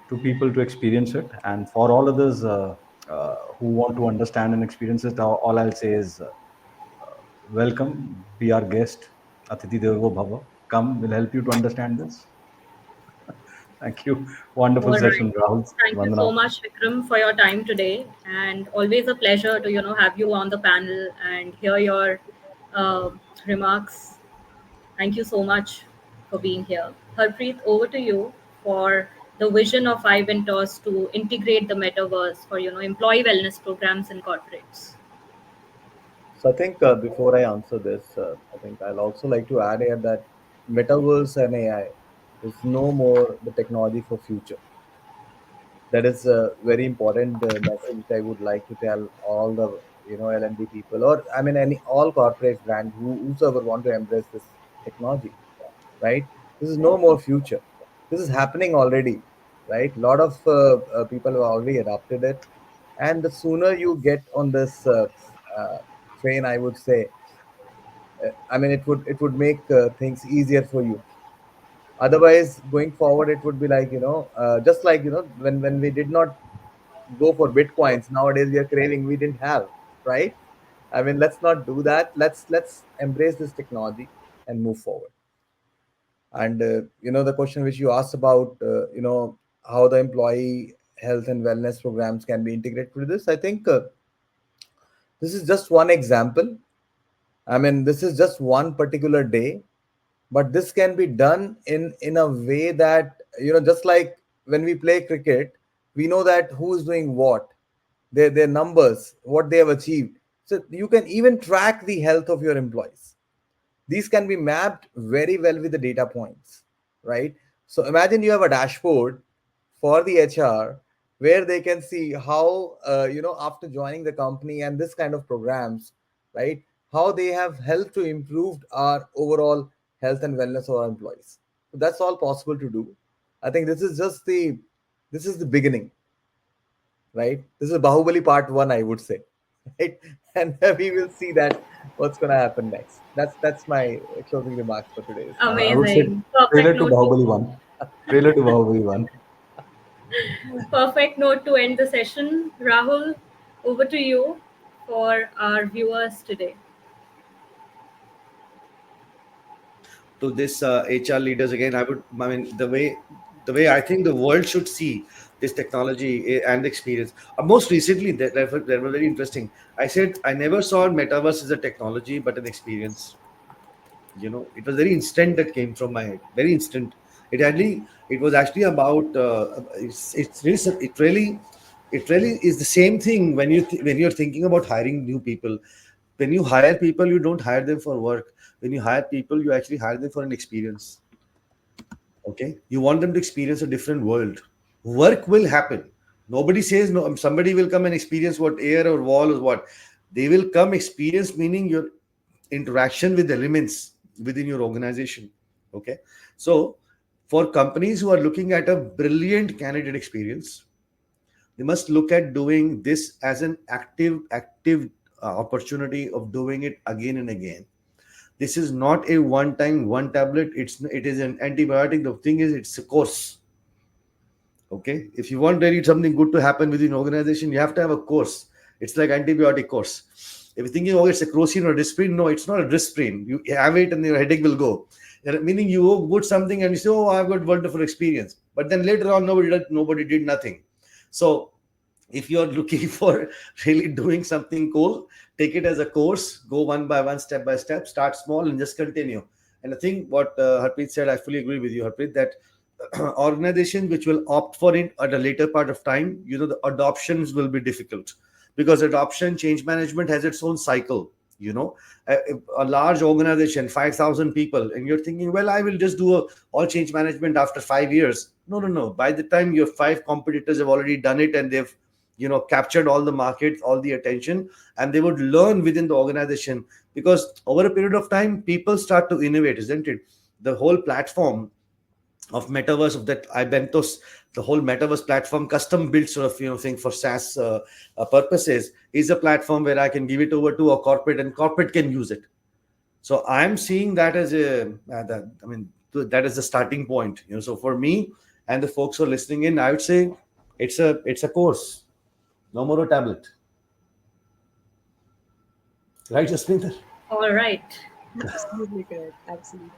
to people to experience it. And for all others who want to understand and experience it, all I'll say is welcome, be our guest. Atiti Devo Bhava. Come, we'll help you to understand this. Thank you. Wonderful All right. session, Rahul. Thank you so Vandana. much, Vikram, for your time today. And always a pleasure to, have you on the panel and hear your uh, remarks. Thank you so much for being here. Harpreet, over to you for the vision of ibentos to integrate the metaverse for, employee wellness programs in corporates. So I think before I answer this, I think I'll also like to add here that metaverse and AI is no more the technology for future. That is a very important message which I would like to tell all the L&D people, or I mean any all corporate brand whosoever want to embrace this technology, right? This is no more future. This is happening already, right? A lot of people have already adopted it, and the sooner you get on this uh, train, I would say, I mean, it would make things easier for you. Otherwise, going forward, it would be like just like when we did not go for bitcoins, nowadays we are craving we didn't have, right? I mean, let's not do that. Let's embrace this technology and move forward. And the question which you asked about how the employee health and wellness programs can be integrated with this. I think this is just one example. I mean, this is just one particular day, but this can be done in a way that, just like when we play cricket, we know that who is doing what, their numbers, what they have achieved. So you can even track the health of your employees. These can be mapped very well with the data points, right? So imagine you have a dashboard for the HR where they can see how, after joining the company and this kind of programs, right, how they have helped to improve our overall health and wellness of our employees. So that's all possible to do. I think this is the beginning, right? This is Bahubali part one, I would say, right? And we will see that what's going to happen next. That's my closing remarks for today's I would say Amazing. Perfect trailer to note. Bahubali 1. Trailer to Bahubali 1. Perfect note to end the session. Rahul, over to you for our viewers today. To this HR leaders again, I mean, the way I think the world should see this technology and experience. Most recently, that was very interesting. I said I never saw metaverse as a technology, but an experience. It was very instant that came from my head, very instant. It was actually about it really is the same thing when when you're thinking about hiring new people. When you hire people, you don't hire them for work. When you hire people, you actually hire them for an experience. Okay, you want them to experience a different world. Work will happen. Nobody says no. Somebody will come and experience what air or wall or what. They will come experience, meaning your interaction with elements within your organization. Okay, so for companies who are looking at a brilliant candidate experience, they must look at doing this as an active opportunity of doing it again and again. This is not a one time one tablet. It is an antibiotic. The thing is, it's a course. Okay, if you want really something good to happen within an organization, you have to have a course. It's like antibiotic course. If you're thinking, oh, it's a crocin or a Disprin, no, it's not a Disprin. You have it and your headache will go. Meaning you put something and you say, oh, I've got wonderful experience. But then later on, nobody did nothing. So if you're looking for really doing something cool, take it as a course, go one by one, step by step, start small and just continue. And I think what Harpreet said, I fully agree with you, Harpreet, that organizations which will opt for it at a later part of time, the adoptions will be difficult, because adoption change management has its own cycle. A large organization, 5,000 people, and you're thinking, well, I will just do all change management after 5 years. No. By the time your five competitors have already done it and they've captured all the market, all the attention, and they would learn within the organization, because over a period of time people start to innovate, isn't it? The whole platform of metaverse, of that ibentos, the whole metaverse platform, custom built sort of thing for SaaS purposes, is a platform where I can give it over to a corporate and corporate can use it. So I'm seeing that as that is the starting point. So for me and the folks who are listening in, I would say it's a course, no more a tablet. Right, Jaspinder? All right. Absolutely correct. Absolutely.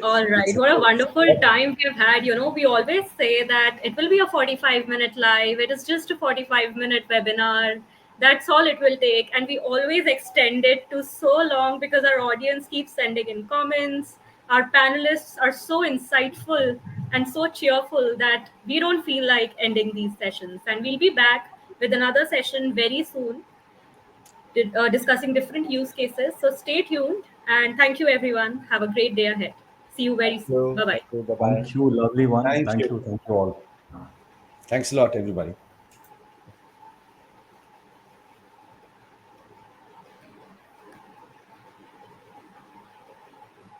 All right. What a wonderful time we've had. We always say that it will be a 45-minute live. It is just a 45-minute webinar. That's all it will take. And we always extend it to so long because our audience keeps sending in comments. Our panelists are so insightful and so cheerful that we don't feel like ending these sessions. And we'll be back with another session very soon, discussing different use cases. So stay tuned and thank you, everyone. Have a great day ahead. See you very Thank soon. you. Bye bye. Thank you. Bye bye. Thank you, lovely ones. Thank Thank you. you. Thank you all. Thanks a lot, everybody.